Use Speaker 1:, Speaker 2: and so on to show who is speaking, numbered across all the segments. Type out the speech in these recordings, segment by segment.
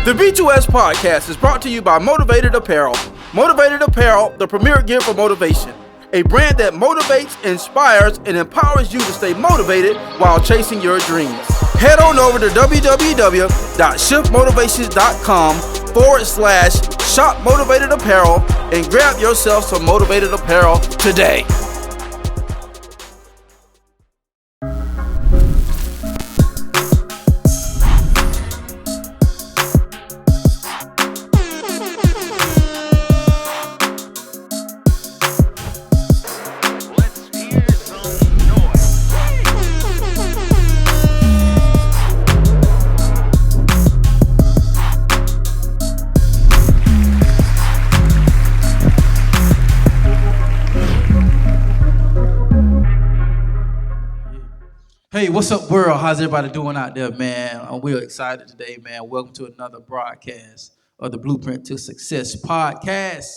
Speaker 1: The B2S Podcast is brought to you by Motivated Apparel. Motivated Apparel, the premier gear for motivation. A brand that motivates, inspires, and empowers you to stay motivated while chasing your dreams. Head on over to www.shiftmotivations.com/shop Motivated Apparel and grab yourself some Motivated Apparel today. Hey, what's up, world? How's everybody doing out there, man? We're excited today, man. Welcome to another broadcast of the Blueprint to Success Podcast.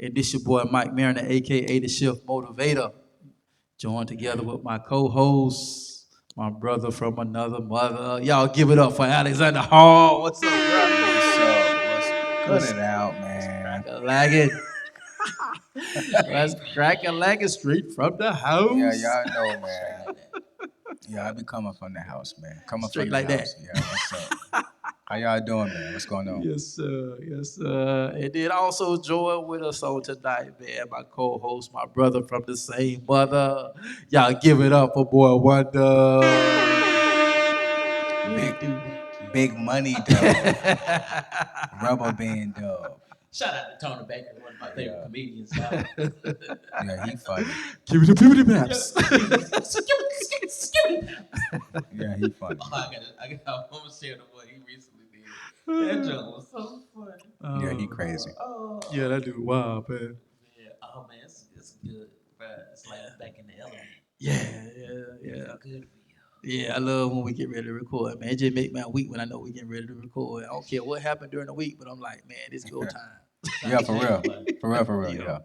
Speaker 1: And this your boy, Mike Mariner, a.k.a. the Shift Motivator. Joined together with my co-host, my brother from another mother. Y'all give it up for Alxndr Hall. What's up, bro?
Speaker 2: Cut it out, man.
Speaker 1: Crack-a-lagging. Let's crack-a-lagging straight from the house.
Speaker 2: Yeah, y'all know, man. Yeah, I be coming from the house, man. Coming
Speaker 1: Straight
Speaker 2: from
Speaker 1: like
Speaker 2: the
Speaker 1: that.
Speaker 2: house. Yeah, what's up? How y'all doing, man? What's going on?
Speaker 1: Yes, sir. Yes, sir. And then also join with us on tonight, man, my co-host, my brother from the same mother. Y'all give it up for Boy Wonda.
Speaker 2: Big money, dub. Rubber band, dub.
Speaker 3: Shout out to Tony Baker, one of my favorite comedians.
Speaker 2: Yeah, he funny.
Speaker 1: Give me the puberty maps.
Speaker 2: Yeah, he funny.
Speaker 3: I want to share the one he recently did. That joke was so funny.
Speaker 2: Yeah, he crazy.
Speaker 1: Yeah, that dude wild, man.
Speaker 3: Yeah. Oh man, it's good. Bro. It's like back in the element.
Speaker 1: Yeah.
Speaker 3: Good.
Speaker 1: Yeah, I love when we get ready to record, man. It just make my week when I know we getting ready to record. I don't care what happened during the week, but I'm like, man, it's go time.
Speaker 2: Yeah, for real. Yeah.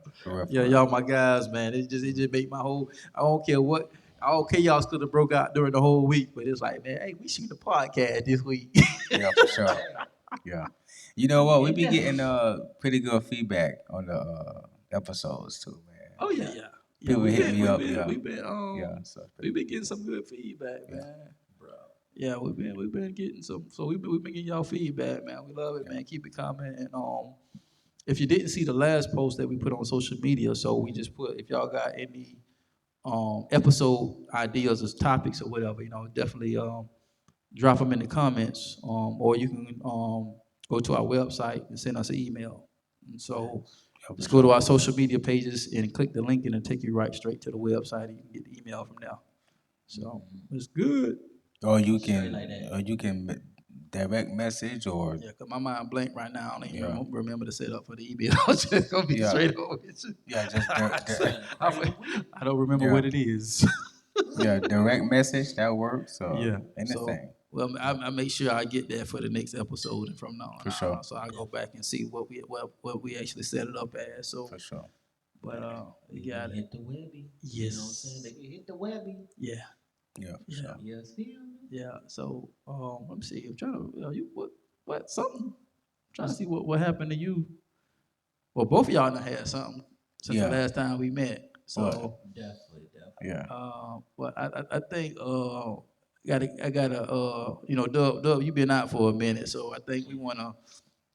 Speaker 1: Yeah, y'all my guys, man. It just make my whole. I don't care y'all still have broke out during the whole week, but it's like, man, hey, we shoot the podcast this week.
Speaker 2: Yeah, for sure. Yeah. You know what? We be getting pretty good feedback on the episodes too, man.
Speaker 1: Oh yeah.
Speaker 2: People hit me up.
Speaker 1: We've been getting some good feedback, man.
Speaker 3: Bro.
Speaker 1: Yeah, we've been getting some. So we've been getting y'all feedback, man. We love it, man. Keep it coming. And if you didn't see the last post that we put on social media, so we just put, if y'all got any episode ideas or topics or whatever, definitely drop them in the comments, or you can go to our website and send us an email. And so just go to our social media pages and click the link, and it'll take you right straight to the website, and you can get the email from there. So it's good.
Speaker 2: Or you can direct message or
Speaker 1: Yeah, cause my mind blank right now. I don't even remember to set up for the email. It's just gonna be straight over. I don't remember what it is.
Speaker 2: Yeah, direct message that works. So anything.
Speaker 1: Well, I make sure I get that for the next episode and from now on.
Speaker 2: For sure.
Speaker 1: So I go back and see what we actually set it up as. So
Speaker 2: For sure.
Speaker 1: But you got it.
Speaker 3: Hit the webby.
Speaker 1: Yes.
Speaker 3: You know what I'm saying? They can hit the webby.
Speaker 1: Yeah.
Speaker 2: Yeah. For sure.
Speaker 3: Yes,
Speaker 1: Yeah. So let me see. I'm trying to what something. I'm trying to see what happened to you. Well, both of y'all done had something since the last time we met. So
Speaker 3: definitely.
Speaker 2: Yeah.
Speaker 1: but I think I gotta Dub, you been out for a minute, so I think we wanna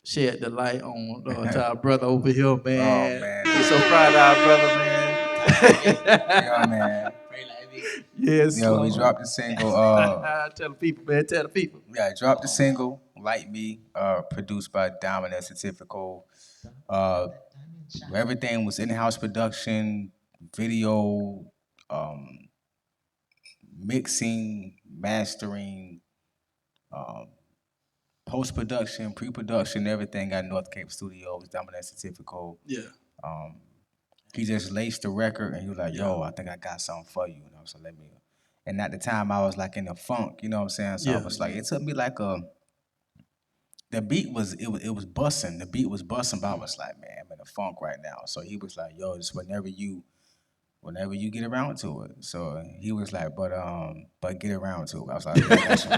Speaker 1: shed the light on to our brother over here, man.
Speaker 2: Oh, man.
Speaker 1: We're so proud of our brother, man.
Speaker 2: Yeah, man.
Speaker 1: Yes.
Speaker 2: Yo, we dropped the single.
Speaker 1: Tell the people, man. Tell the people.
Speaker 2: Yeah, dropped the single, Like Me, produced by Dominant Certifico. Everything was in-house production, video, mixing, mastering, post-production, pre-production, everything at North Cape Studios, Dominant Certifico.
Speaker 1: Yeah.
Speaker 2: He just laced the record and he was like, yo, I think I got something for you. So let me. And at the time I was like in a funk, you know what I'm saying? So I was like, it took me like the beat was busting. The beat was busting, but I was like, man, I'm in a funk right now. So he was like, yo, just whenever you whenever you get around to it. So he was like, but get around to it. I was like, okay, I got you.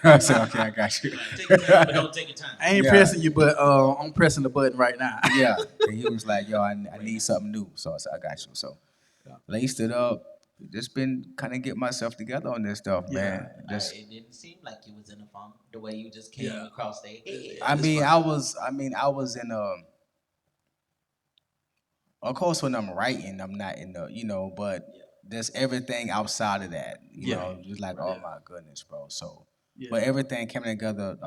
Speaker 2: I said, okay, I got you.
Speaker 3: Take your time, but don't take your time.
Speaker 1: I ain't
Speaker 2: Yeah.
Speaker 1: pressing you, but I'm pressing the button right now.
Speaker 2: Yeah. And he was like, yo, I need something new. So I said, I got you. So laced it up. Just been kind of get myself together on this stuff, man. Just
Speaker 3: It didn't seem like you was in a funk the way you just came
Speaker 1: Yeah.
Speaker 3: across there.
Speaker 2: I mean, I was in a. Of course, when I'm writing, I'm not in the, but there's everything outside of that, just like, oh my goodness, bro. So, but everything came together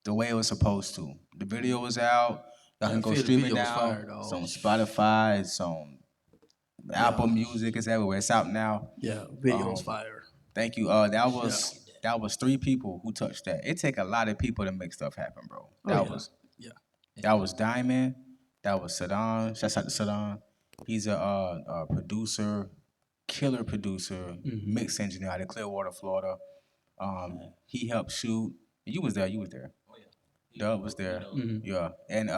Speaker 2: the way it was supposed to. The video was out. Y'all can go stream it now. It's on Spotify. It's on Apple Music. It's everywhere. It's out now.
Speaker 1: Yeah, video's fire.
Speaker 2: Thank you. That was 3 people who touched that. It take a lot of people to make stuff happen, bro. That was Diamond. That was Saddam. Shouts out to Saddam. He's a producer, killer producer, mix engineer out of Clearwater, Florida. He helped shoot. You was there.
Speaker 3: Oh, yeah.
Speaker 2: Dub was there. Yeah. And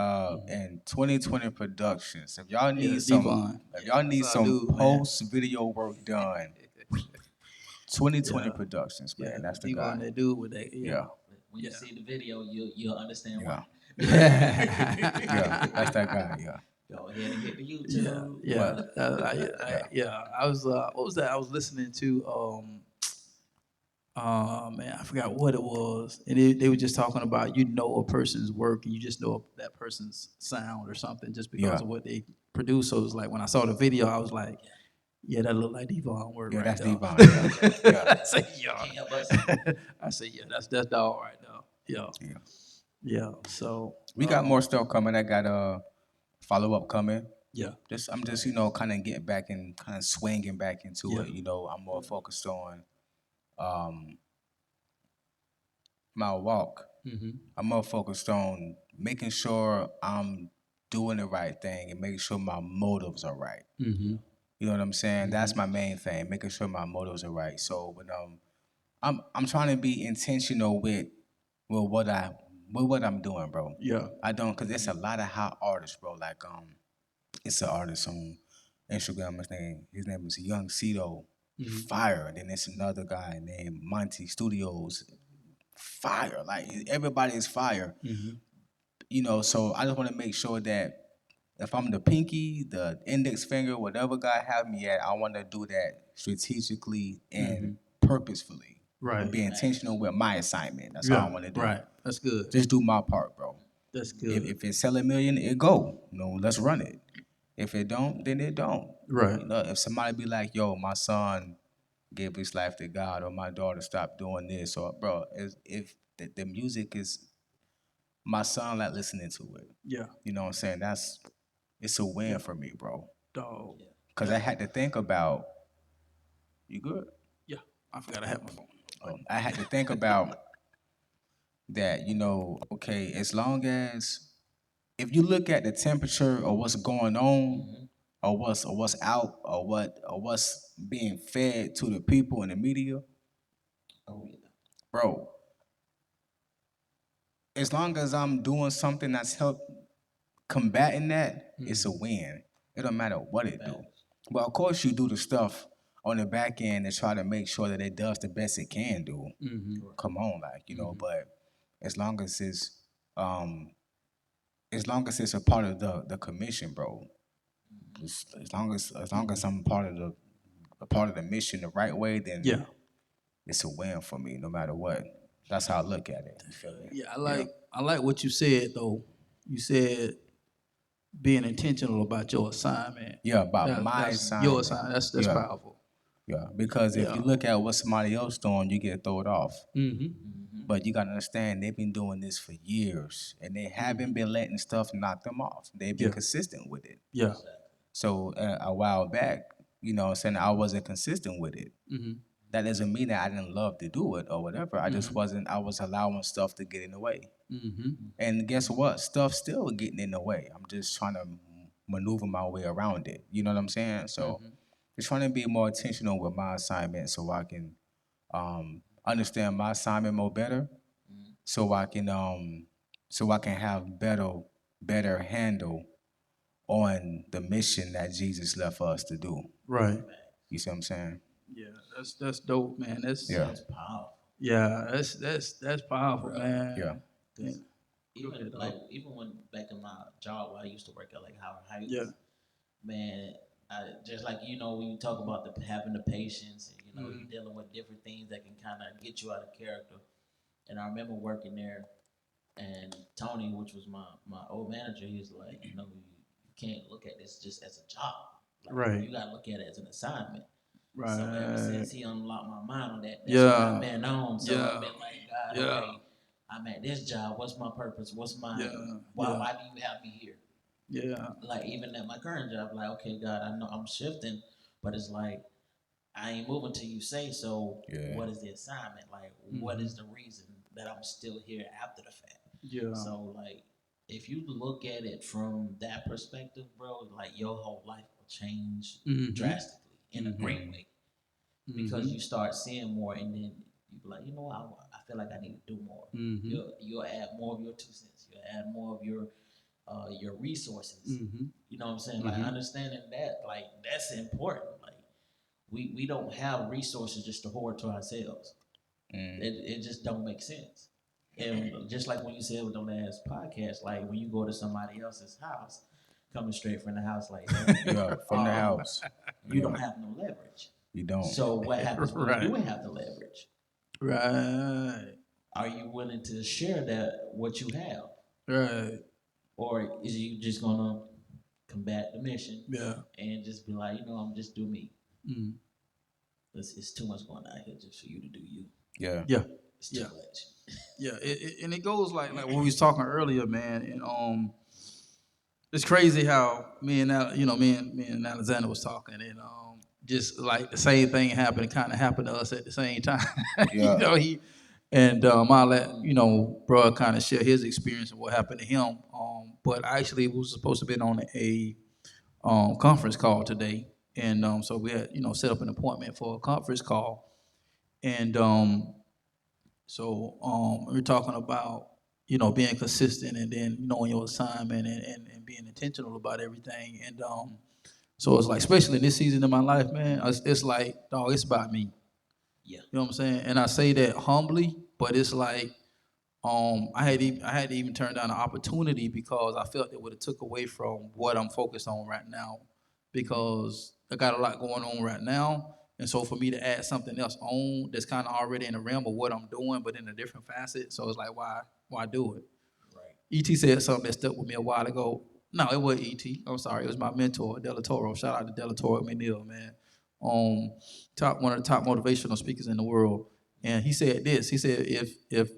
Speaker 2: 2020 Productions. If y'all need some post video work done, 2020 Productions, man. That's the guy.
Speaker 1: That dude with that.
Speaker 3: When you see the video, you'll understand why.
Speaker 2: Yeah, that's that guy. Yeah.
Speaker 3: Go ahead and hit the YouTube.
Speaker 1: I was what was that? I was listening to man, I forgot what it was, and they were just talking about a person's work and you just know that person's sound or something just because of what they produce. So it was like when I saw the video, I was like, yeah, that looked like Devon work.
Speaker 2: Yeah,
Speaker 1: right
Speaker 2: that's
Speaker 1: there.
Speaker 2: Devon.
Speaker 1: I say that's dog right now. Yeah. So
Speaker 2: we got more stuff coming. I got a follow up coming.
Speaker 1: Yeah.
Speaker 2: I'm just kind of getting back and kind of swinging back into it. I'm more focused on my walk. I'm more focused on making sure I'm doing the right thing and making sure my motives are right. You know what I'm saying? That's my main thing, making sure my motives are right. So when I'm trying to be intentional with what I'm doing, bro.
Speaker 1: Yeah.
Speaker 2: I don't, cause there's a lot of hot artists, bro. Like it's an artist on Instagram. His name is Young Cito, fire. And then there's another guy named Monty Studios, fire. Like everybody is fire. So I just want to make sure that if I'm the pinky, the index finger, whatever God have me at, I want to do that strategically and purposefully.
Speaker 1: Right.
Speaker 2: And be intentional with my assignment. That's all I want to do.
Speaker 1: Right. That's good.
Speaker 2: Just do my part, bro.
Speaker 1: That's good.
Speaker 2: If it sell 1 million, it go. Let's run it. If it don't, then it don't.
Speaker 1: Right.
Speaker 2: If somebody be like, yo, my son gave his life to God, or my daughter stopped doing this, or bro, if the music is, my son like listening to it.
Speaker 1: Yeah.
Speaker 2: You know what I'm saying? It's a win for me, bro.
Speaker 1: Dog.
Speaker 2: Because I had to think about, you good?
Speaker 1: Yeah. I forgot I had my phone.
Speaker 2: I had to think about that, okay, as long as, if you look at the temperature or what's going on, or what's out, or what's being fed to the people in the media, bro, as long as I'm doing something that's help combating that, it's a win. It don't matter what it do. But of course you do the stuff on the back end and try to make sure that it does the best it can do. Come on, but as long as it's a part of the commission, bro. As long as I'm part of the mission the right way, then it's a win for me, no matter what. That's how I look at it. You feel me?
Speaker 1: Yeah, I like what you said though. You said being intentional about your assignment.
Speaker 2: Yeah, about my assignment.
Speaker 1: Your assignment. That's powerful.
Speaker 2: Yeah, because if you look at what somebody else doing, you get thrown off. But you gotta understand, they've been doing this for years, and they haven't been letting stuff knock them off. They've been consistent with it.
Speaker 1: Yeah.
Speaker 2: So a while back, saying I wasn't consistent with it. That doesn't mean that I didn't love to do it or whatever. I just wasn't. I was allowing stuff to get in the way. And guess what? Stuff's still getting in the way. I'm just trying to maneuver my way around it. You know what I'm saying? So just trying to be more intentional with my assignment, so I can understand my assignment more better, so I can have better handle on the mission that Jesus left for us to do.
Speaker 1: Right.
Speaker 2: You see what I'm saying?
Speaker 1: Yeah, that's dope, man. That's
Speaker 3: That's powerful.
Speaker 1: yeah, that's powerful, man.
Speaker 2: Yeah.
Speaker 1: Yeah.
Speaker 3: Even even when back in my job where I used to work at like Howard Heights,
Speaker 1: Yeah.
Speaker 3: man, just like when you talk about having the patience and you're dealing with different things that can kind of get you out of character. And I remember working there, and Tony, which was my old manager, he was like, you can't look at this just as a job. Like,
Speaker 1: Right.
Speaker 3: You got to look at it as an assignment.
Speaker 1: Right.
Speaker 3: So ever since he unlocked my mind on that, that's
Speaker 1: Yeah.
Speaker 3: what I've been on. So
Speaker 1: Yeah.
Speaker 3: I've been like, God,
Speaker 1: Yeah.
Speaker 3: okay, I'm at this job. What's my purpose? What's my
Speaker 1: Yeah.
Speaker 3: why do you have me here?
Speaker 1: Yeah.
Speaker 3: Like even at my current job, like, okay, God, I know I'm shifting, but it's like I ain't moving till you say so.
Speaker 2: Yeah.
Speaker 3: What is the assignment? Like, what is the reason that I'm still here after the fact?
Speaker 1: Yeah.
Speaker 3: So like, if you look at it from that perspective, bro, like your whole life will change drastically in a great way because you start seeing more, and then you be like, I feel like I need to do more. You'll add more of your 2 cents. You'll add more of your resources. You know what I'm saying? Like understanding that, like that's important. Like we don't have resources just to hoard to ourselves. It just don't make sense. And just like when you said with the last podcast, like when you go to somebody else's house, coming straight from the house like that,
Speaker 2: Yeah, from the house.
Speaker 3: you don't have no leverage.
Speaker 2: You don't.
Speaker 3: So what happens when
Speaker 1: Right.
Speaker 3: you do have the leverage?
Speaker 1: Right.
Speaker 3: Are you willing to share that what you have?
Speaker 1: Right.
Speaker 3: Or is you just gonna combat the mission
Speaker 1: Yeah.
Speaker 3: and just be like, I'm just do me?
Speaker 1: Mm.
Speaker 3: It's too much going on here just for you to do you.
Speaker 2: Yeah.
Speaker 1: Yeah.
Speaker 3: It's too much.
Speaker 1: Yeah. And it goes like when we was talking earlier, man, and it's crazy how me and Alexandra was talking, and just like the same thing kind of happened to us at the same time.
Speaker 2: Yeah.
Speaker 1: I'll let bro kind of share his experience and what happened to him. But actually, we was supposed to be on a conference call today, and so we had set up an appointment for a conference call, and we're talking about being consistent and then knowing your assignment and being intentional about everything, and so it's like, especially in this season of my life, man, it's like, dog, it's about me.
Speaker 3: Yeah.
Speaker 1: You know what I'm saying? And I say that humbly, but it's like I had to even turn down an opportunity because I felt it would have took away from what I'm focused on right now, because I got a lot going on right now. And so for me to add something else on that's kind of already in the realm of what I'm doing, but in a different facet, so it's like, why do it?
Speaker 3: Right.
Speaker 1: E.T. said something that stuck with me a while ago. No, it wasn't E.T. I'm sorry. It was my mentor, Del Toro. Shout out to Del Toro McNeil, man. One of the top motivational speakers in the world. And he said this. He said, if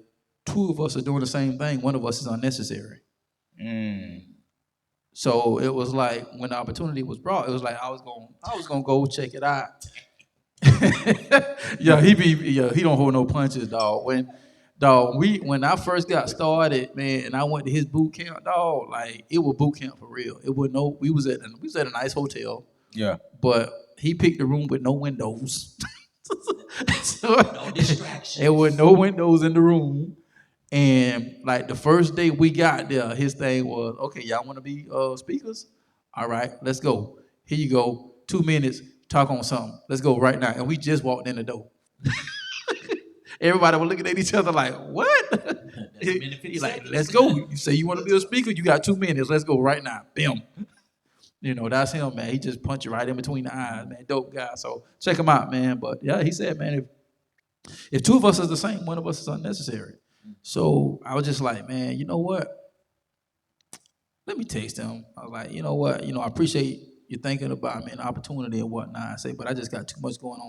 Speaker 1: two of us are doing the same thing, one of us is unnecessary. So it was like when the opportunity was brought, it was like I was gonna go check it out. He don't hold no punches, dog. When I first got started, man, and I went to his boot camp, dog, like it was boot camp for real. It was we was at a nice hotel.
Speaker 2: Yeah.
Speaker 1: But he picked a room with no windows. So,
Speaker 3: No distractions.
Speaker 1: There were no windows in the room. And like the first day we got there, his thing was, okay, y'all want to be speakers? All right, let's go. Here you go. 2 minutes, talk on something. Let's go right now. And we just walked in the door. Everybody was looking at each other like, what? He's like, let's go. You say you want to be a speaker? You got 2 minutes. Let's go right now. Bam. That's him, man. He just punched you right in between the eyes, man. Dope guy. So check him out, man. But yeah, he said, man, if two of us is the same, one of us is unnecessary. So I was just like, man, you know what? Let me text him. I was like, you know what? I appreciate you thinking about me and opportunity and whatnot. I say, but I just got too much going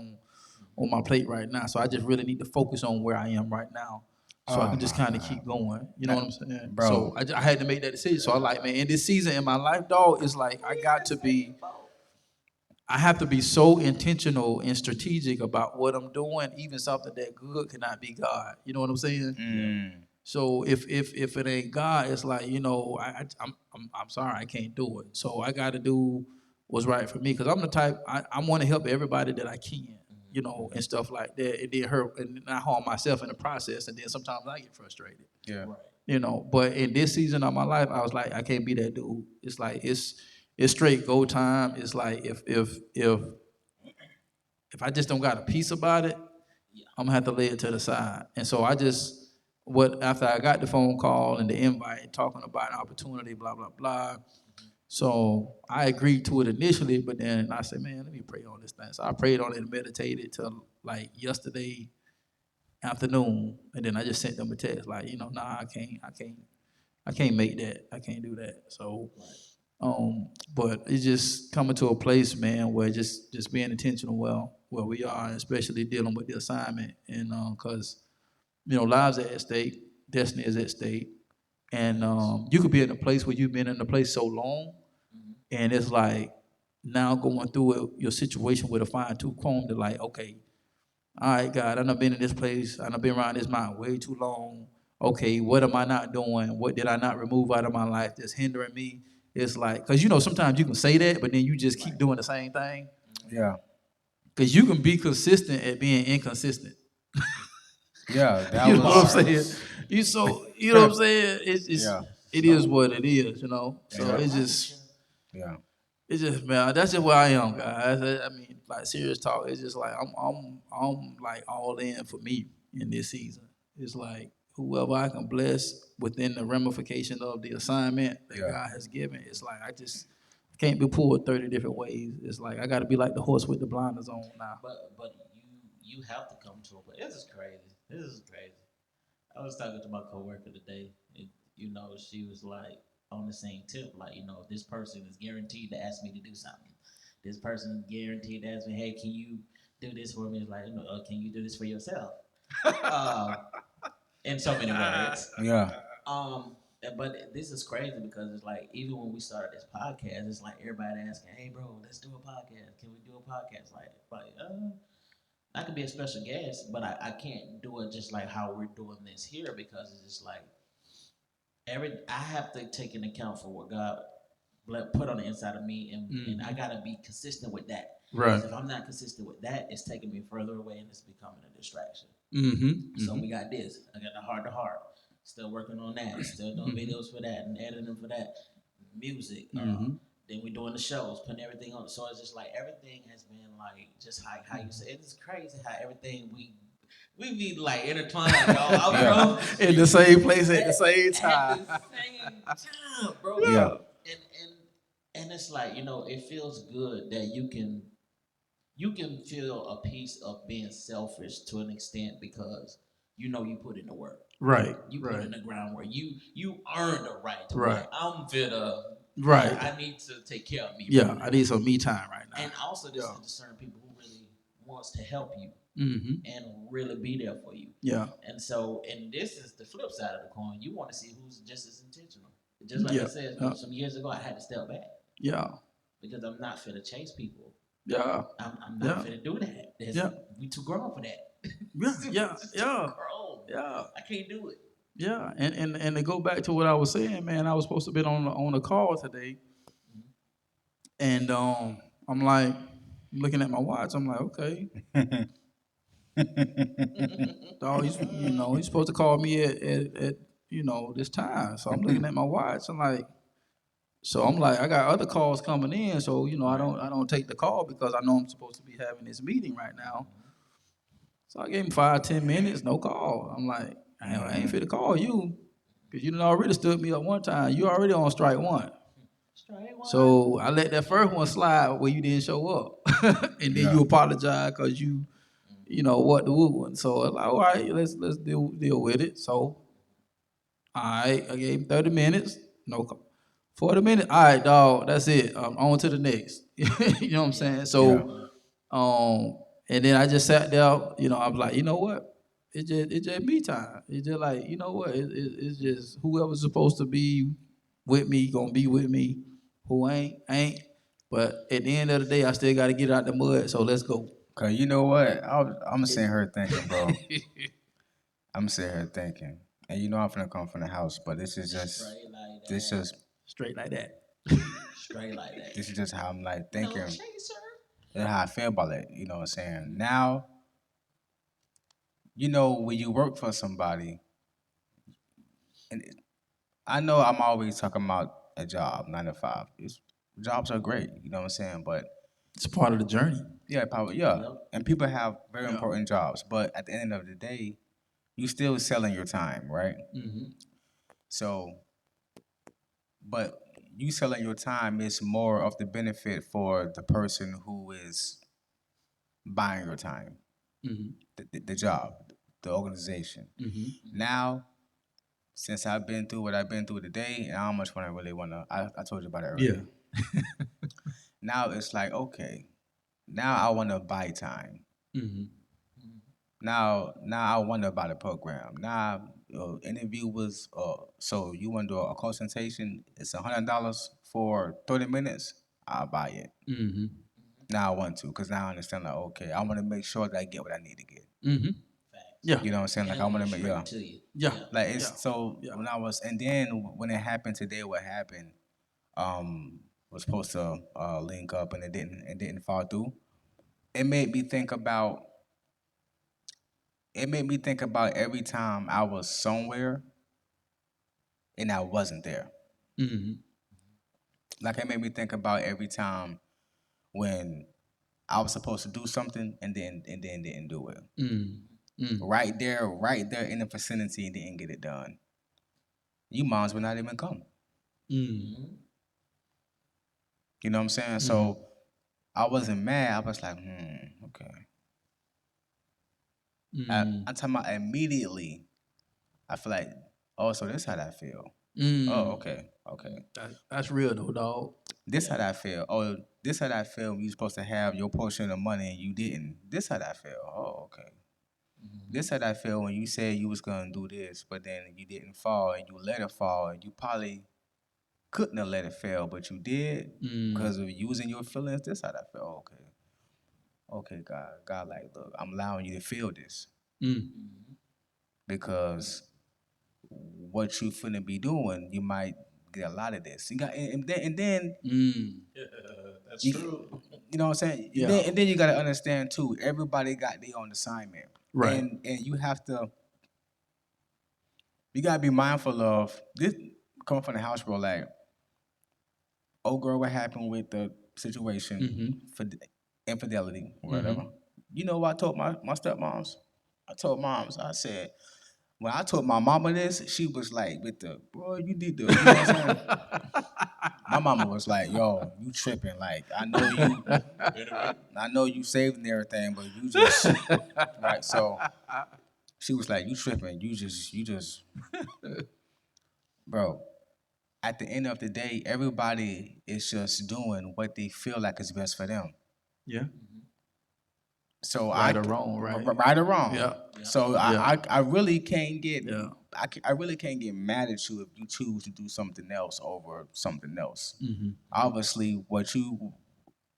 Speaker 1: on my plate right now. So I just really need to focus on where I am right now. So I can just kind of keep going. You know what I'm saying?
Speaker 2: Bro.
Speaker 1: So I had to make that decision. So I like, man, in this season in my life, dog, it's like I have to be so intentional and strategic about what I'm doing. Even something that good cannot be God. You know what I'm saying? So if it ain't God, it's like, I'm sorry, I can't do it. So I got to do what's right for me, because I'm the type, I want to help everybody that I can. And stuff like that. It did hurt and I harm myself in the process, and then sometimes I get frustrated.
Speaker 2: Yeah.
Speaker 1: But in this season of my life, I was like, I can't be that dude. It's like it's it's straight go time. It's like if I just don't got a piece about it, I'm gonna have to lay it to the side. And so I just after I got the phone call and the invite talking about an opportunity, blah blah blah. So I agreed to it initially, but then I said, man, let me pray on this thing. So I prayed on it and meditated till like yesterday afternoon, and then I just sent them a text like, nah, I can't make that. I can't do that. So, but it's just coming to a place, man, where just being intentional, where we are, especially dealing with the assignment, and because lives are at stake, destiny is at stake, and you could be in a place where you've been in a place so long, and it's like now going through your situation with a fine tooth comb to like, okay, all right, God, I've been in this place, I've been around this mountain way too long. Okay, what am I not doing? What did I not remove out of my life that's hindering me? It's like, because sometimes you can say that, but then you just keep doing the same thing.
Speaker 2: Yeah.
Speaker 1: Because you can be consistent at being inconsistent.
Speaker 2: Yeah, that
Speaker 1: you know
Speaker 2: was.
Speaker 1: what I'm saying? You know what I'm saying? It is what it is, So it's just.
Speaker 2: Yeah.
Speaker 1: It's just, man, that's just where I am, guys. I mean, like serious talk. It's just like I'm like all in for me in this season. It's like whoever I can bless within the ramification of the assignment that God has given. It's like I just can't be pulled 30 different ways. It's like I got to be like the horse with the blinders on now.
Speaker 3: But you have to come to a place. This is crazy. This is crazy. I was talking to my coworker today, and she was like on the same tip, like this person is guaranteed to ask me to do something. This person is guaranteed to ask me, hey, can you do this for me? It's like, can you do this for yourself? In so many words.
Speaker 2: Yeah.
Speaker 3: But this is crazy because it's like even when we started this podcast, it's like everybody asking, "Hey, bro, let's do a podcast. Can we do a podcast?" Like, I could be a special guest, but I can't do it just like how we're doing this here because it's just like I have to take into account for what God put on the inside of me, and I gotta be consistent with that.
Speaker 1: Right.
Speaker 3: If I'm not consistent with that, it's taking me further away and it's becoming a distraction.
Speaker 1: Mm-hmm.
Speaker 3: So we got this. I got the heart to heart. Still working on that. Still doing videos for that and editing for that. Music. Then we're doing the shows, putting everything on. So it's just like everything has been like just how you say it's crazy how everything we be like intertwined, y'all.
Speaker 1: In the same place at the same time.
Speaker 3: At the same time, bro.
Speaker 2: Yeah.
Speaker 3: And it's like, it feels good that you can feel a piece of being selfish to an extent because you put in the work.
Speaker 1: Right.
Speaker 3: You put in the groundwork. You earn the right to
Speaker 1: right.
Speaker 3: I'm fit
Speaker 1: right.
Speaker 3: I need to take care of me.
Speaker 1: Yeah, I need some me time right now.
Speaker 3: And also just to discern people who really wants to help you and really be there for you.
Speaker 1: Yeah.
Speaker 3: And so, and this is the flip side of the coin. You want to see who's just as intentional. Just like I said some years ago, I had to step back.
Speaker 1: Yeah.
Speaker 3: Because I'm not fit to chase people.
Speaker 1: Yeah.
Speaker 3: I'm not fit to do that. We too grown for that.
Speaker 1: Yeah.
Speaker 3: Yeah. I can't do it.
Speaker 1: Yeah, and to go back to what I was saying, man, I was supposed to be on a call today, and I'm like looking at my watch. I'm like, okay, dog, he's supposed to call me at this time. So I'm looking at my watch. I'm like, I got other calls coming in, so I don't take the call because I know I'm supposed to be having this meeting right now. So I gave him 5-10 minutes, no call. I'm like, I ain't fit to call you because you done already stood me up one time. You already on strike one. So I let that first one slide where you didn't show up, and then you apologize because you what the woo one. So I was like, all right, let's deal with it. So all right, I gave him 30 minutes, no call. 40 minutes, all right, dog, that's it. On to the next. You know what I'm saying? So, and then I just sat there. I was like, you know what? It's just me time. It's just like, you know what? It's just whoever's supposed to be with me gonna be with me. Who ain't. But at the end of the day, I still got to get out the mud. So let's go.
Speaker 2: Cause you know what? I'm sitting here thinking, bro. I'm sitting here thinking, and I'm finna come from the house, but this is just
Speaker 1: straight like that.
Speaker 3: Straight like that.
Speaker 2: This is just how I'm like thinking. That's how I feel about it. You know what I'm saying? Now, when you work for somebody, and I know I'm always talking about a job, 9 to 5. Jobs are great, you know what I'm saying? But
Speaker 1: It's part of the journey.
Speaker 2: yeah, probably yeah.
Speaker 3: Yep.
Speaker 2: And people have very
Speaker 1: Yeah.
Speaker 2: important jobs, but at the end of the day, you still selling your time, right?
Speaker 1: Mm-hmm.
Speaker 2: So, but you selling your time is more of the benefit for the person who is buying your time,
Speaker 1: Mm-hmm.
Speaker 2: the job, the organization.
Speaker 1: Mm-hmm.
Speaker 2: Now, since I've been through what I've been through today, and how much fun I really want to, I told you about it earlier.
Speaker 1: Yeah.
Speaker 2: Now it's like, okay, now I want to buy time.
Speaker 1: Mm-hmm.
Speaker 2: Now I wonder about the program. Now, interview was so you want to do a consultation? It's $100 for 30 minutes. I'll buy it.
Speaker 1: Mm-hmm.
Speaker 2: Now I want to, cause now I understand. Like, okay, I want to make sure that I get what I need to get.
Speaker 1: Mm-hmm. Yeah.
Speaker 2: You know what I'm saying? Like I want to make
Speaker 3: to you.
Speaker 1: Yeah.
Speaker 2: like it's
Speaker 1: Yeah.
Speaker 2: so
Speaker 1: Yeah.
Speaker 2: when I was and then when it happened today, what happened? Was supposed to link up and it didn't fall through. It made me think about every time I was somewhere and I wasn't there.
Speaker 1: Mm-hmm.
Speaker 2: Like it made me think about every time when I was supposed to do something and then didn't do it.
Speaker 1: Mm-hmm.
Speaker 2: Right there in the vicinity and didn't get it done. You moms would not even come.
Speaker 1: Mm-hmm.
Speaker 2: You know what I'm saying? So I wasn't mad. I was like, okay.
Speaker 1: Mm-hmm.
Speaker 2: I'm talking about immediately. I feel like, oh, so this how that feel.
Speaker 1: Mm-hmm.
Speaker 2: Oh, okay.
Speaker 1: That's real though, dog.
Speaker 2: This how that feel. Oh, this how that feel when you supposed to have your portion of the money and you didn't. This how that feel. Oh, okay. This how that feel when you said you was gonna do this, but then you didn't fall and you let it fall and you probably couldn't have let it fail, but you did because of using your feelings. This how that feel. Okay. Okay, God, like, look, I'm allowing you to feel this because what you finna be doing, you might get a lot of this. You got and then
Speaker 1: That's
Speaker 2: you,
Speaker 1: true.
Speaker 2: you know what I'm saying?
Speaker 1: Yeah.
Speaker 2: And then you gotta understand too, everybody got their own assignment.
Speaker 1: Right.
Speaker 2: And you gotta be mindful of this coming from the house, bro, like, oh girl, what happened with the situation for infidelity or whatever. You know what I told my stepmoms? I told moms, I said, when I told my mama this, she was like, with the, bro, you need to, you know what I'm saying? My mama was like, yo, you tripping. Like, I know you saved and everything, but you just, right? So she was like, you tripping. You just, bro, at the end of the day, everybody is just doing what they feel like is best for them.
Speaker 1: Yeah.
Speaker 2: So
Speaker 1: Right or wrong, right?
Speaker 2: Right or wrong.
Speaker 1: Yeah.
Speaker 2: So
Speaker 1: Yeah.
Speaker 2: I really can't get
Speaker 1: Yeah.
Speaker 2: I really can't get mad at you if you choose to do something else over something else.
Speaker 1: Mm-hmm.
Speaker 2: Obviously,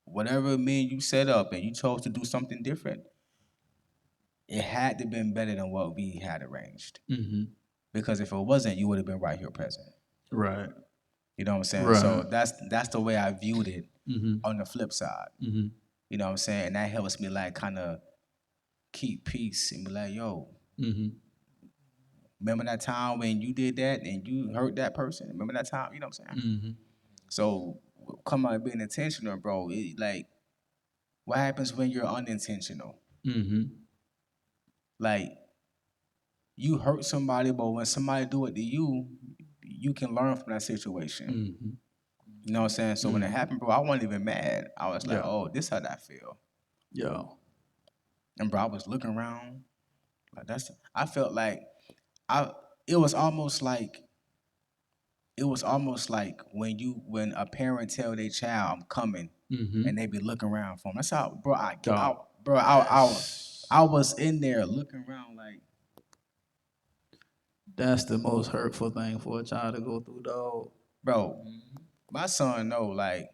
Speaker 2: whatever me and you set up, and you chose to do something different, it had to been better than what we had arranged.
Speaker 1: Mm-hmm.
Speaker 2: Because if it wasn't, you would have been right here present.
Speaker 1: Right.
Speaker 2: You know what I'm saying?
Speaker 1: Right.
Speaker 2: So that's the way I viewed it. On the flip side,
Speaker 1: Mm-hmm.
Speaker 2: you know what I'm saying? And that helps me like kind of keep peace and be like, yo, remember that time when you did that and you hurt that person? Remember that time? You know what I'm saying?
Speaker 1: Mm-hmm.
Speaker 2: So come on, being intentional, bro. Like, what happens when you're unintentional?
Speaker 1: Mm-hmm.
Speaker 2: Like, you hurt somebody, but when somebody do it to you, you can learn from that situation.
Speaker 1: Mm-hmm.
Speaker 2: You know what I'm saying? So when it happened, bro, I wasn't even mad. I was like,
Speaker 1: Yeah.
Speaker 2: oh, this how that feel.
Speaker 1: Yeah.
Speaker 2: And bro, I was looking around. Like I felt like it was almost like when a parent tell their child I'm coming and they be looking around for them. That's how, bro, I was in there looking around like,
Speaker 1: that's the most hurtful thing for a child to go through, dog.
Speaker 2: bro, my son know, like,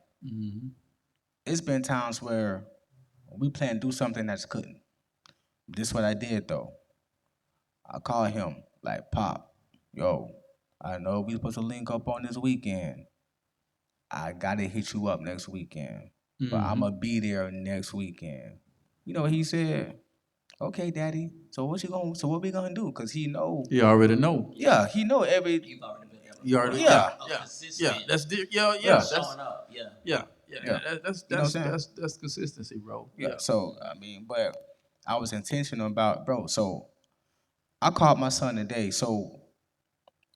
Speaker 2: it's been times where we planned to do something that just couldn't. This what I did though. I called him like, Pop, yo, I know we supposed to link up on this weekend. I gotta hit you up next weekend, but I'm gonna be there next weekend. You know what he said? Okay, Daddy. So what we gonna do? Cause he know.
Speaker 1: You already know.
Speaker 2: Yeah, he know every.
Speaker 1: You already,
Speaker 2: Yeah.
Speaker 1: That's
Speaker 3: showing up.
Speaker 1: Yeah. That's consistency, bro.
Speaker 2: Yeah. So but I was intentional about, bro. So I called my son today. So,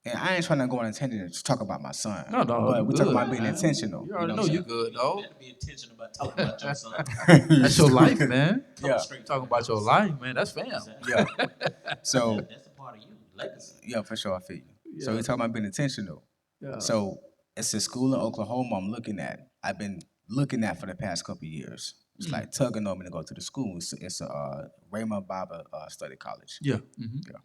Speaker 2: and I ain't trying to go on a tangent to talk about my son.
Speaker 1: No,
Speaker 2: but we
Speaker 1: good,
Speaker 2: talk about being
Speaker 1: man.
Speaker 2: intentional.
Speaker 1: You already know you good, dog.
Speaker 3: You better be intentional about talking about your son.
Speaker 1: That's your life, man.
Speaker 2: Yeah.
Speaker 1: Talking about your life, man. That's fam.
Speaker 2: Yeah. So
Speaker 3: that's a part of you, legacy.
Speaker 2: yeah, for sure, I feel you.
Speaker 1: Yeah.
Speaker 2: So we talking about being intentional.
Speaker 1: Yeah.
Speaker 2: So it's a school in Oklahoma I'm looking at. I've been looking at for the past couple of years. It's like tugging on me to go to the school. It's a Raymond Bible Study College.
Speaker 1: Yeah.
Speaker 2: Yeah.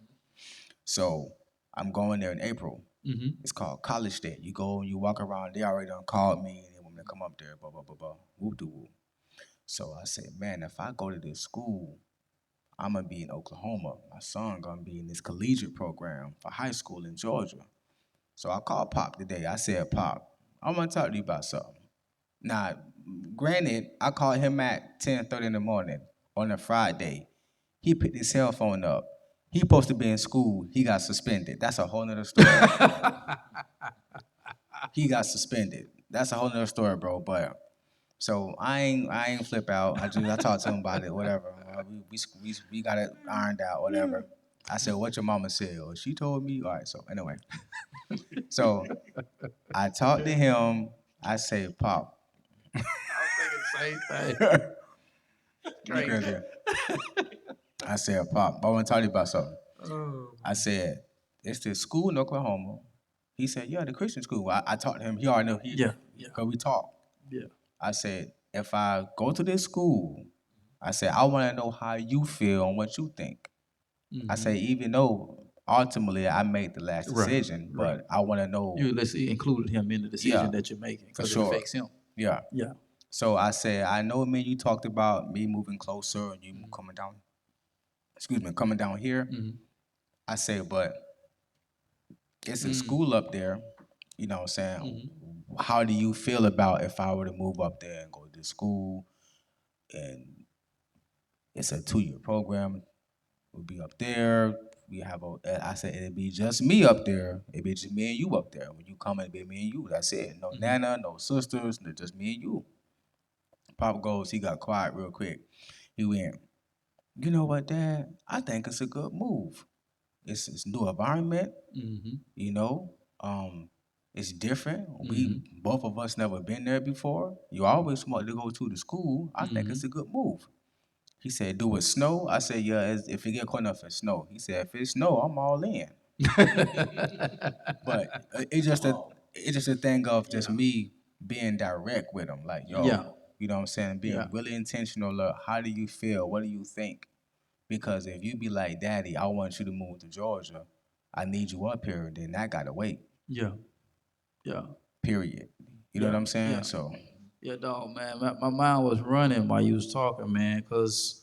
Speaker 2: So I'm going there in April.
Speaker 1: Mm-hmm.
Speaker 2: It's called College Day. You go and you walk around. They already done called me and they want me to come up there. Blah blah blah blah. Whoop de whoop. So I said, man, if I go to this school, I'm gonna be in Oklahoma. My son gonna be in this collegiate program for high school in Georgia. So I called Pop today. I said, Pop, I want to talk to you about something. Now, granted, I called him at 10:30 in the morning on a Friday. He picked his cell phone up. He supposed to be in school. He got suspended. That's a whole nother story. He got suspended. That's a whole nother story, bro. But so I ain't flip out. I talked to him about it. Whatever. We got it ironed out. Whatever. I said, what your mama said? Or she told me. All right. So anyway, so I talked to him. I say, Pop.
Speaker 1: I was thinking the same thing.
Speaker 2: Crazy. I said, Pop, I want to tell you about something. I said, it's this school in Oklahoma. He said, yeah, the Christian school. I talked to him. He already knew. Because we talked.
Speaker 1: Yeah.
Speaker 2: I said, if I go to this school, I said, I want to know how you feel and what you think. Mm-hmm. I say, even though ultimately I made the last decision, but I want to know.
Speaker 1: You included him in the decision that you're making because it affects him.
Speaker 2: Yeah.
Speaker 1: Yeah.
Speaker 2: So I said, I know, man, you talked about me moving closer and you coming down here. Mm-hmm. I say, but it's a school up there, you know what I'm saying? Mm-hmm. How do you feel about if I were to move up there and go to school and it's a 2-year program? We'll be up there. I said, it'd be just me up there. It'd be just me and you up there. When you come, it'd be me and you. That's it. No Nana, no sisters, just me and you. Pop goes, he got quiet real quick. He went, you know what, Dad? I think it's a good move. It's new environment, you know. It's different. We both of us never been there before. You always want to go to the school. I think it's a good move. He said, do it snow? I said, yeah, if it get cold enough, it's snow. He said, if it's snow, I'm all in. But it's just a thing of just me being direct with him. Like, yo, you know what I'm saying? Being really intentional. Look, how do you feel? What do you think? Because if you be like, Daddy, I want you to move to Georgia. I need you up here. Then that got to wait. Yeah. Yeah. Period. You know what I'm saying?
Speaker 1: Yeah.
Speaker 2: So.
Speaker 1: Yeah, dog, man. My mind was running while you was talking, man, because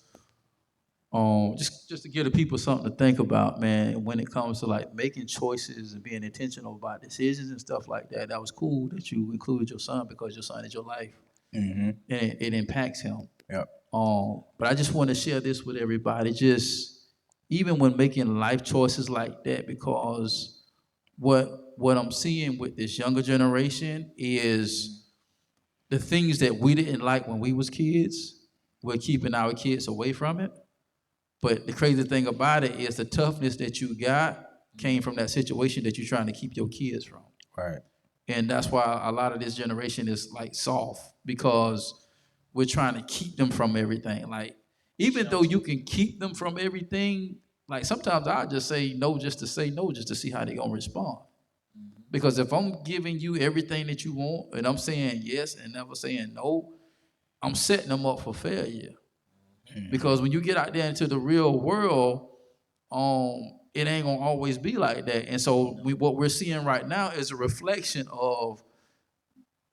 Speaker 1: just to give the people something to think about, man, when it comes to like making choices and being intentional about decisions and stuff like that. That was cool that you included your son because your son is your life, and it impacts him.
Speaker 2: Yeah.
Speaker 1: But I just want to share this with everybody, just even when making life choices like that, because what I'm seeing with this younger generation is the things that we didn't like when we was kids, we're keeping our kids away from it. But the crazy thing about it is the toughness that you got came from that situation that you're trying to keep your kids from.
Speaker 2: Right.
Speaker 1: And that's why a lot of this generation is like soft, because we're trying to keep them from everything. Like, even though you can keep them from everything, like sometimes I just say no just to say no, just to see how they're gonna respond. Because if I'm giving you everything that you want and I'm saying yes and never saying no, I'm setting them up for failure. Because when you get out there into the real world, it ain't gonna always be like that. And so what we're seeing right now is a reflection of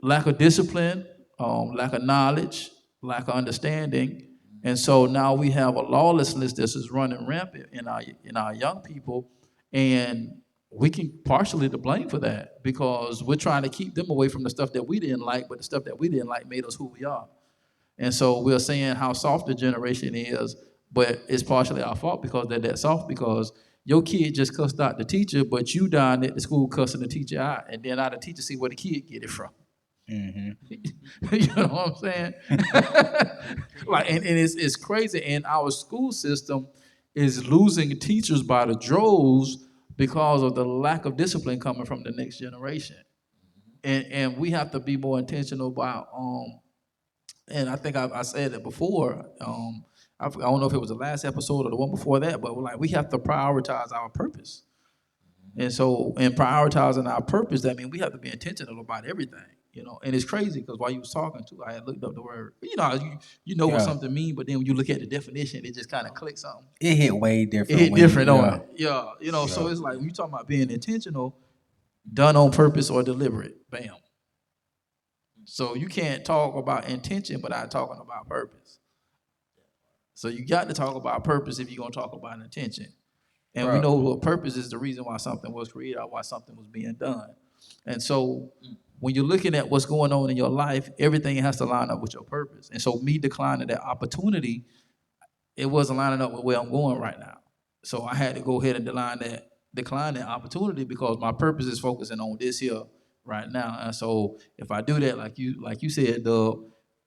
Speaker 1: lack of discipline, lack of knowledge, lack of understanding. And so now we have a lawlessness that's just running rampant in our young people, and we can partially to blame for that because we're trying to keep them away from the stuff that we didn't like, but the stuff that we didn't like made us who we are. And so we're saying how soft the generation is, but it's partially our fault because they're that soft, because your kid just cussed out the teacher, but you down at the school cussing the teacher out, and then now the teacher see where the kid get it from.
Speaker 2: Mm-hmm.
Speaker 1: You know what I'm saying? Like, and it's crazy. And our school system is losing teachers by the droves because of the lack of discipline coming from the next generation. And we have to be more intentional about and I think I said it before. I don't know if it was the last episode or the one before that, but like we have to prioritize our purpose. And so, in prioritizing our purpose, that means we have to be intentional about everything, you know. And it's crazy because while you was talking to, I had looked up the word. You know, you know what something means, but then when you look at the definition, it just kind of clicks something.
Speaker 2: It hit way different.
Speaker 1: It hit different on it. Yeah, you know. So it's like when you talking about being intentional, done on purpose or deliberate. Bam. So you can't talk about intention without talking about purpose. So you got to talk about purpose if you're gonna talk about intention. And we know what purpose is the reason why something was created or why something was being done. And so when you're looking at what's going on in your life, everything has to line up with your purpose. And so me declining that opportunity, it wasn't lining up with where I'm going right now. So I had to go ahead and decline that opportunity because my purpose is focusing on this here right now. And so if I do that, like you said,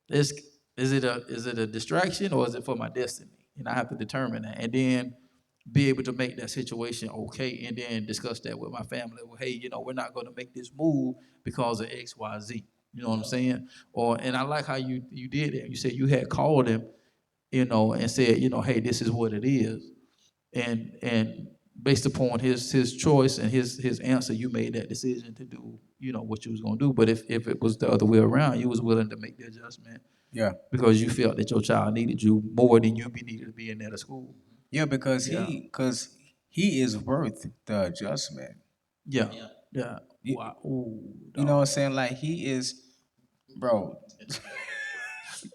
Speaker 1: is it a distraction or is it for my destiny? And I have to determine that. And then be able to make that situation okay, and then discuss that with my family. Well, hey, you know, we're not going to make this move because of X, Y, Z. You know what I'm saying? And I like how you did it. You said you had called him, you know, and said, you know, hey, this is what it is, and based upon his choice and his answer, you made that decision to do, you know, what you was going to do. But if it was the other way around, you was willing to make the adjustment.
Speaker 2: Yeah.
Speaker 1: Because you felt that your child needed you more than you needed to be in that school.
Speaker 2: Yeah, because he is worth the adjustment.
Speaker 1: Yeah. Wow.
Speaker 2: Ooh, you know what I'm saying? Like he is, bro.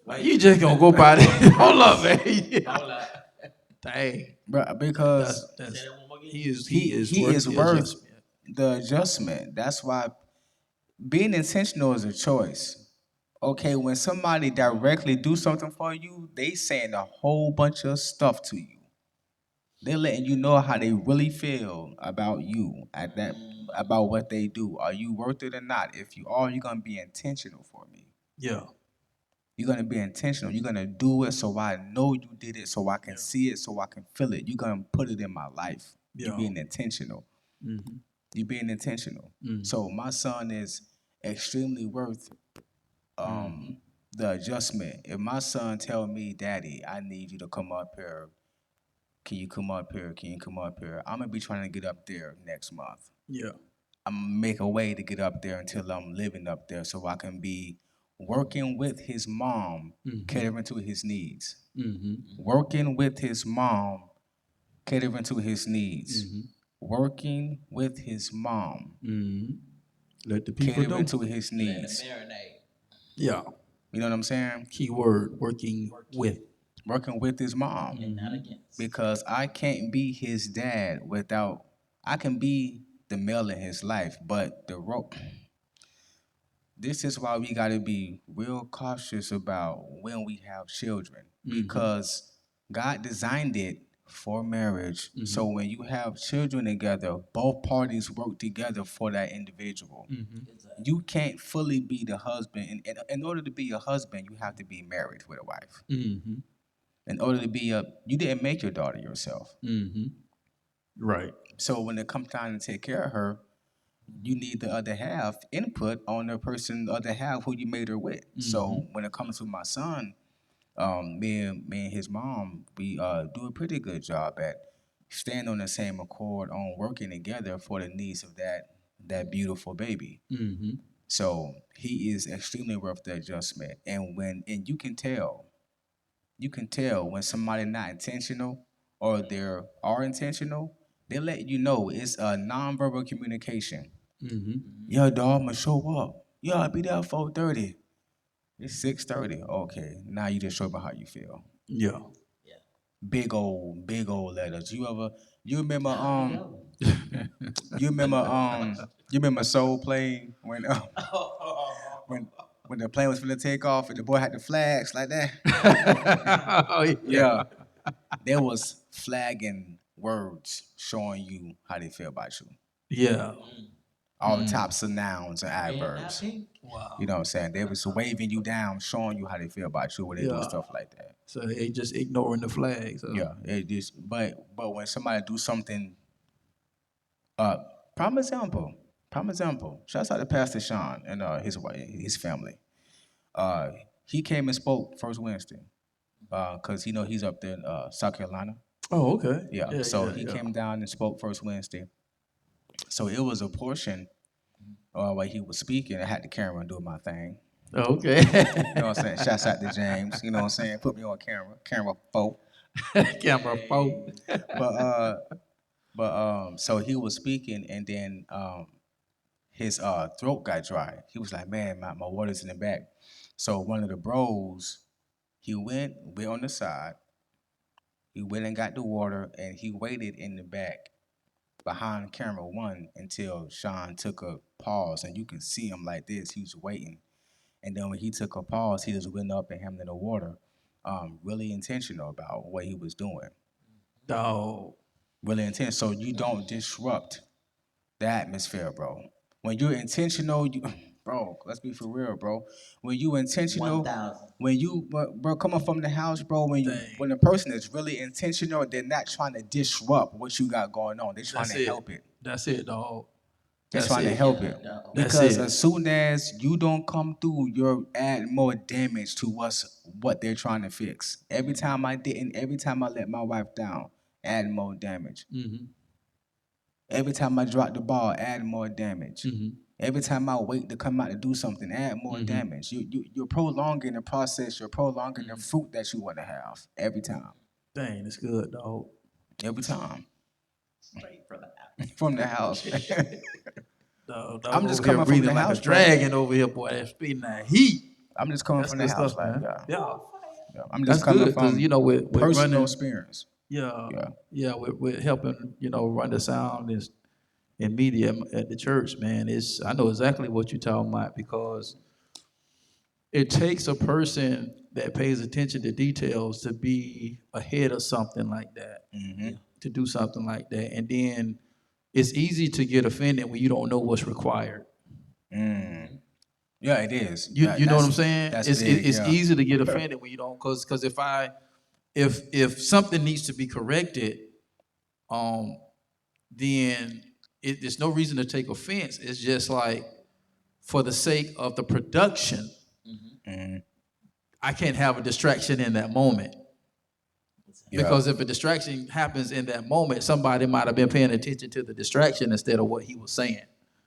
Speaker 1: Like you just gonna go by that? Hold up, man. Hold up. Dang.
Speaker 2: Bro, because
Speaker 1: he
Speaker 2: is worth the adjustment. That's why being intentional is a choice. Okay, when somebody directly do something for you, they saying a whole bunch of stuff to you. They're letting you know how they really feel about you, about what they do. Are you worth it or not? If you are, you're gonna be intentional for me.
Speaker 1: Yeah.
Speaker 2: You're gonna be intentional. You're gonna do it so I know you did it, so I can see it, so I can feel it. You're gonna put it in my life. You're being intentional. Mm-hmm. You're being intentional. Mm-hmm. So my son is extremely worth the adjustment. If my son tell me, Daddy, I need you to come up here. Can you come up here? Can you come up here? I'm going to be trying to get up there next month.
Speaker 1: Yeah.
Speaker 2: I'm going to make a way to get up there until I'm living up there so I can be working with his mom, catering to his needs. Mm-hmm. Working with his mom, catering to his needs. Mm-hmm. Working with his mom. Mm-hmm.
Speaker 1: Let the people
Speaker 2: catering to his needs.
Speaker 1: Yeah.
Speaker 2: You know what I'm saying?
Speaker 1: Keyword, working with.
Speaker 2: Working with his mom.
Speaker 3: And not against.
Speaker 2: Because I can't be his dad without, I can be the male in his life, but this is why we got to be real cautious about when we have children. Because God designed it for marriage. Mm-hmm. So when you have children together, both parties work together for that individual. Mm-hmm. You can't fully be the husband. In order to be a husband, you have to be married with a wife. Mm-hmm. In order to be you didn't make your daughter yourself. Mm-hmm.
Speaker 1: Right.
Speaker 2: So when it comes time to take care of her, you need the other half input on the other half who you made her with. Mm-hmm. So when it comes to my son, me and his mom, we do a pretty good job at staying on the same accord on working together for the needs of that beautiful baby. Mm-hmm. So he is extremely worth the adjustment. And you can tell when somebody not intentional or they are intentional, they let you know it's a nonverbal communication. Mm-hmm. Yo, dog, I'ma show up. Yo, I'll be there at 4:30. It's 6:30. Okay, now you just show me how you feel.
Speaker 1: Yeah.
Speaker 2: Big old letters. You remember you remember Soul Plane when when the plane was finna take off and the boy had the flags like that?
Speaker 1: Oh,
Speaker 2: yeah. There was flagging words showing you how they feel about you.
Speaker 1: Yeah.
Speaker 2: All types of nouns and
Speaker 3: Red, not
Speaker 2: adverbs.
Speaker 3: pink.
Speaker 1: Wow.
Speaker 2: You know what I'm saying? They was waving you down, showing you how they feel about you when they do
Speaker 1: Yeah.
Speaker 2: stuff like that.
Speaker 1: So they just ignoring the flags. Huh?
Speaker 2: Yeah, it just but when somebody do something, prime example. Shouts out to Pastor Sean and his wife, his family. He came and spoke first Wednesday, cause he's up there in South Carolina.
Speaker 1: Oh, okay.
Speaker 2: Yeah, so he came down and spoke first Wednesday. So it was a portion while he was speaking. I had the camera and do my thing.
Speaker 1: Oh, okay.
Speaker 2: You know what I'm saying? Shouts out to James. You know what I'm saying? Put me on camera folk.
Speaker 1: Camera folk.
Speaker 2: But so he was speaking, and then his throat got dry. He was like, "Man, my water's in the back." So one of the bros, he went on the side. He went and got the water, and he waited in the back behind camera one until Sean took a pause, and you can see him like this. He was waiting, and then when he took a pause, he just went up and handed the water. Really intentional about what he was doing.
Speaker 1: Oh.
Speaker 2: Really intense. So you don't disrupt the atmosphere, bro. When you're intentional, bro, let's be for real, bro. When you intentional,
Speaker 3: 1,000.
Speaker 2: when you, bro, coming from the house, bro, when a person is really intentional, they're not trying to disrupt what you got going on. They're trying to help it.
Speaker 1: That's it, dog.
Speaker 2: They're trying to help it. Because as soon as you don't come through, you're adding more damage to what they're trying to fix. Every time I let my wife down, adding more damage.
Speaker 1: Mm-hmm.
Speaker 2: Every time I drop the ball, add more damage.
Speaker 1: Mm-hmm.
Speaker 2: Every time I wait to come out to do something, add more damage. You're prolonging the process. You're prolonging the fruit that you want to have every time.
Speaker 1: Dang, that's good, dog.
Speaker 2: Every time.
Speaker 3: Straight from the house.
Speaker 2: From the house.
Speaker 1: Dog,
Speaker 2: I'm just
Speaker 1: over here
Speaker 2: coming from
Speaker 1: breathing
Speaker 2: the
Speaker 1: like
Speaker 2: house,
Speaker 1: a dragon over here, boy. That's speeding that heat.
Speaker 2: I'm just coming
Speaker 1: That's
Speaker 2: from the
Speaker 1: good
Speaker 2: house,
Speaker 1: stuff, man.
Speaker 2: yeah.
Speaker 1: Yeah.
Speaker 2: I'm just
Speaker 1: That's
Speaker 2: coming
Speaker 1: good
Speaker 2: from
Speaker 1: because with
Speaker 2: personal
Speaker 1: running,
Speaker 2: experience.
Speaker 1: Yeah, we're helping run the sound and media at the church, man. I know exactly what you're talking about because it takes a person that pays attention to details to be ahead of something like that, to do something like that, and then it's easy to get offended when you don't know what's required.
Speaker 2: Yeah, it is.
Speaker 1: You know what I'm saying?
Speaker 2: It's big,
Speaker 1: it's easy to get offended when you don't, because if something needs to be corrected, then there's no reason to take offense. It's just like for the sake of the production, I can't have a distraction in that moment. Because if a distraction happens in that moment, somebody might have been paying attention to the distraction instead of what he was saying.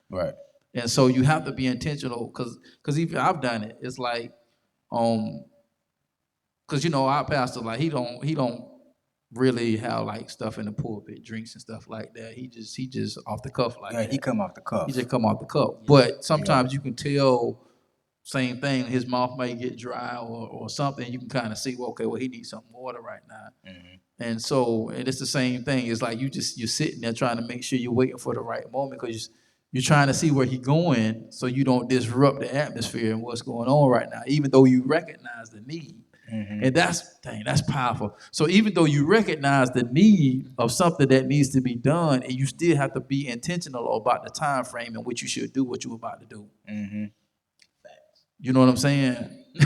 Speaker 2: Right.
Speaker 1: And so you have to be intentional because even I've done it. It's like, because our pastor, like he don't really have like stuff in the pulpit, drinks and stuff like that. He just off the cuff like that.
Speaker 2: He come off the cuff.
Speaker 1: He just come off the cuff. But sometimes you can tell. Same thing, his mouth may get dry or something. You can kind of see, he needs some water right now. And it's the same thing. It's like you're sitting there trying to make sure you're waiting for the right moment because you're trying to see where he's going so you don't disrupt the atmosphere and what's going on right now, even though you recognize the need. And that's powerful. So even though you recognize the need of something that needs to be done, and you still have to be intentional about the time frame in which you should do what you're about to do. You know what I'm saying?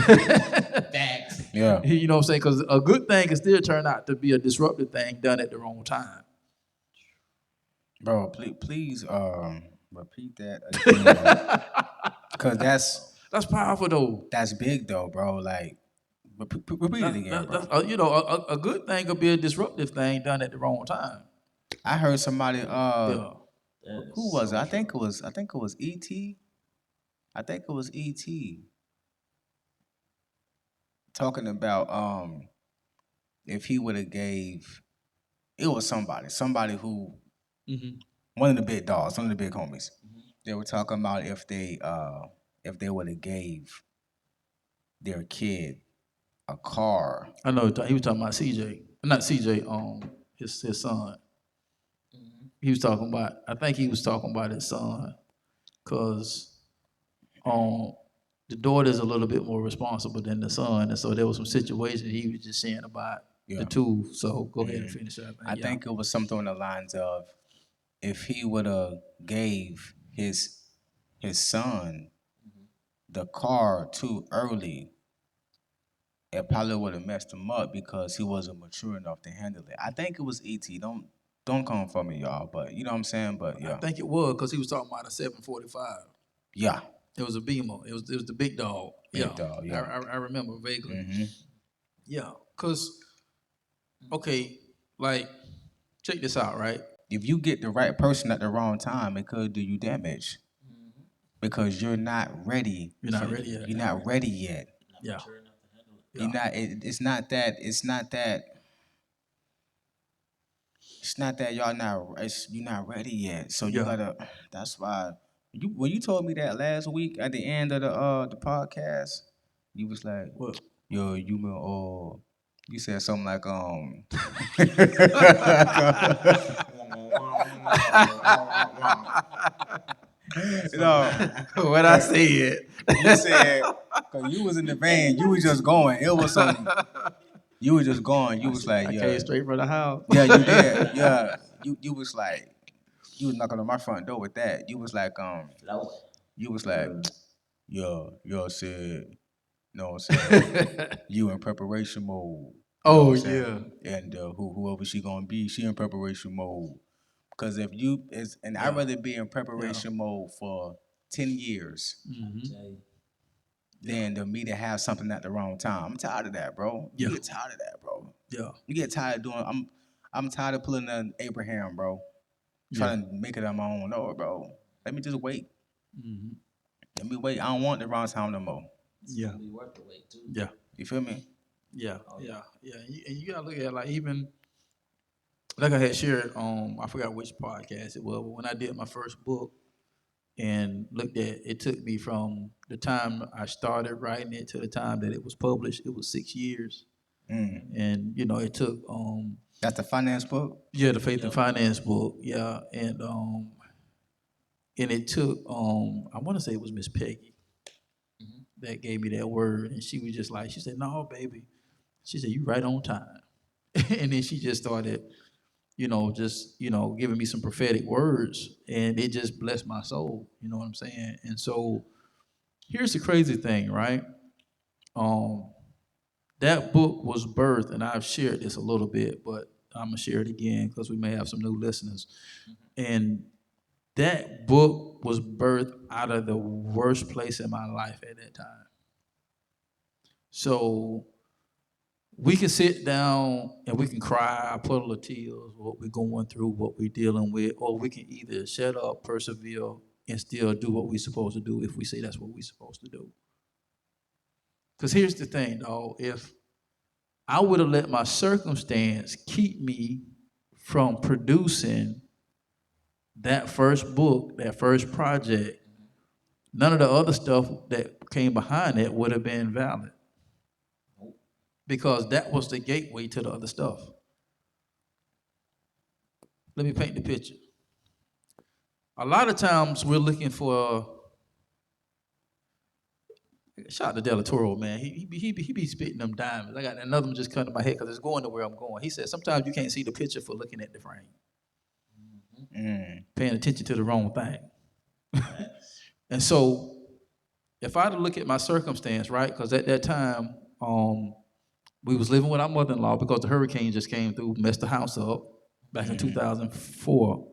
Speaker 3: Facts.
Speaker 2: Yeah.
Speaker 1: You know what I'm saying? Because a good thing can still turn out to be a disruptive thing done at the wrong time.
Speaker 2: Bro, please repeat that again. Because
Speaker 1: that's powerful though.
Speaker 2: That's big though, bro. Like, repeat it again, bro.
Speaker 1: A good thing could be a disruptive thing done at the wrong time.
Speaker 2: I heard somebody. Who was it? I think it was E.T. I think it was E.T. talking about if he would have gave, it was somebody who one of the big dogs, one of the big homies. They were talking about if they would have gave their kid a car.
Speaker 1: I know he was talking about CJ, not CJ. His son. He was talking about. I think he was talking about his son, cause the daughter's a little bit more responsible than the son, and so there was some situations he was just saying about
Speaker 2: Yeah.
Speaker 1: the two. So go ahead and finish up.
Speaker 2: I think it was something on the lines of, if he would have gave his son the car too early, it probably would have messed him up because he wasn't mature enough to handle it. I think it was E.T. Don't come for me, y'all. But you know what I'm saying. But yeah,
Speaker 1: I think it was because he was talking about a 745.
Speaker 2: Yeah.
Speaker 1: It was a Beamer. It was the big dog.
Speaker 2: Big dog, yeah.
Speaker 1: I remember vaguely.
Speaker 2: Mm-hmm.
Speaker 1: Yeah, because okay, like check this out, right?
Speaker 2: If you get the right person at the wrong time, it could do you damage because you're not ready.
Speaker 1: You're not ready yet.
Speaker 2: You're not ready yet.
Speaker 1: Yeah.
Speaker 2: You're not. It's not that. It's not that. It's not that y'all not. You're not ready yet. So you gotta. That's why. When you told me that last week at the end of the podcast, you was like,
Speaker 1: What?
Speaker 2: Yo, you said something like
Speaker 1: What I said.
Speaker 2: You said, cause you was in the vein, you was just going. It was something. You was just going. You was like,
Speaker 1: I came straight from the house.
Speaker 2: Yeah, you did. Yeah, you was like, you was knocking on my front door with that. You was like, yo said, no, I'm saying, you in preparation mode.
Speaker 1: Oh yeah.
Speaker 2: And whoever she gonna be, she in preparation mode. Because if you I'd rather be in preparation mode for 10 years than to me to have something at the wrong time. I'm tired of that, bro. You get tired of that, bro.
Speaker 1: Yeah.
Speaker 2: You get tired of doing. I'm tired of pulling an Abraham, bro. Trying to make it on my own. No, bro. Let me just wait. Let me wait. I don't want the wrong time no more.
Speaker 3: Yeah. It's worth the wait too.
Speaker 1: Yeah.
Speaker 2: You feel me?
Speaker 1: Yeah. Yeah. And you gotta look at it like even like I had shared I forgot which podcast it was, but when I did my first book and looked at it, took me from the time I started writing it to the time that it was published, it was 6 years. And it took
Speaker 2: that's the finance book?
Speaker 1: Yeah, the Faith and Finance book. Yeah. And it took I wanna say it was Miss Peggy that gave me that word, and she was just like, she said, "No, baby," she said, "You right on time." And then she just started, giving me some prophetic words, and it just blessed my soul. You know what I'm saying? And so, here's the crazy thing, right? That book was birthed, and I've shared this a little bit, but I'm gonna share it again because we may have some new listeners. And that book was birthed out of the worst place in my life at that time. So we can sit down and we can cry, a puddle of tears, what we're going through, what we're dealing with, or we can either shut up, persevere, and still do what we're supposed to do if we say that's what we're supposed to do. Because here's the thing, dog. If I would have let my circumstance keep me from producing that first book, that first project, none of the other stuff that came behind it would have been valid. Because that was the gateway to the other stuff. Let me paint the picture. A lot of times we're looking for, shout out to Del Toro, man. He be spitting them diamonds. I got another one just coming to my head because it's going to where I'm going. He said sometimes you can't see the picture for looking at the frame. Paying attention to the wrong thing. And so if I had to look at my circumstance, right, because at that time we was living with our mother-in-law because the hurricane just came through, messed the house up back in 2004,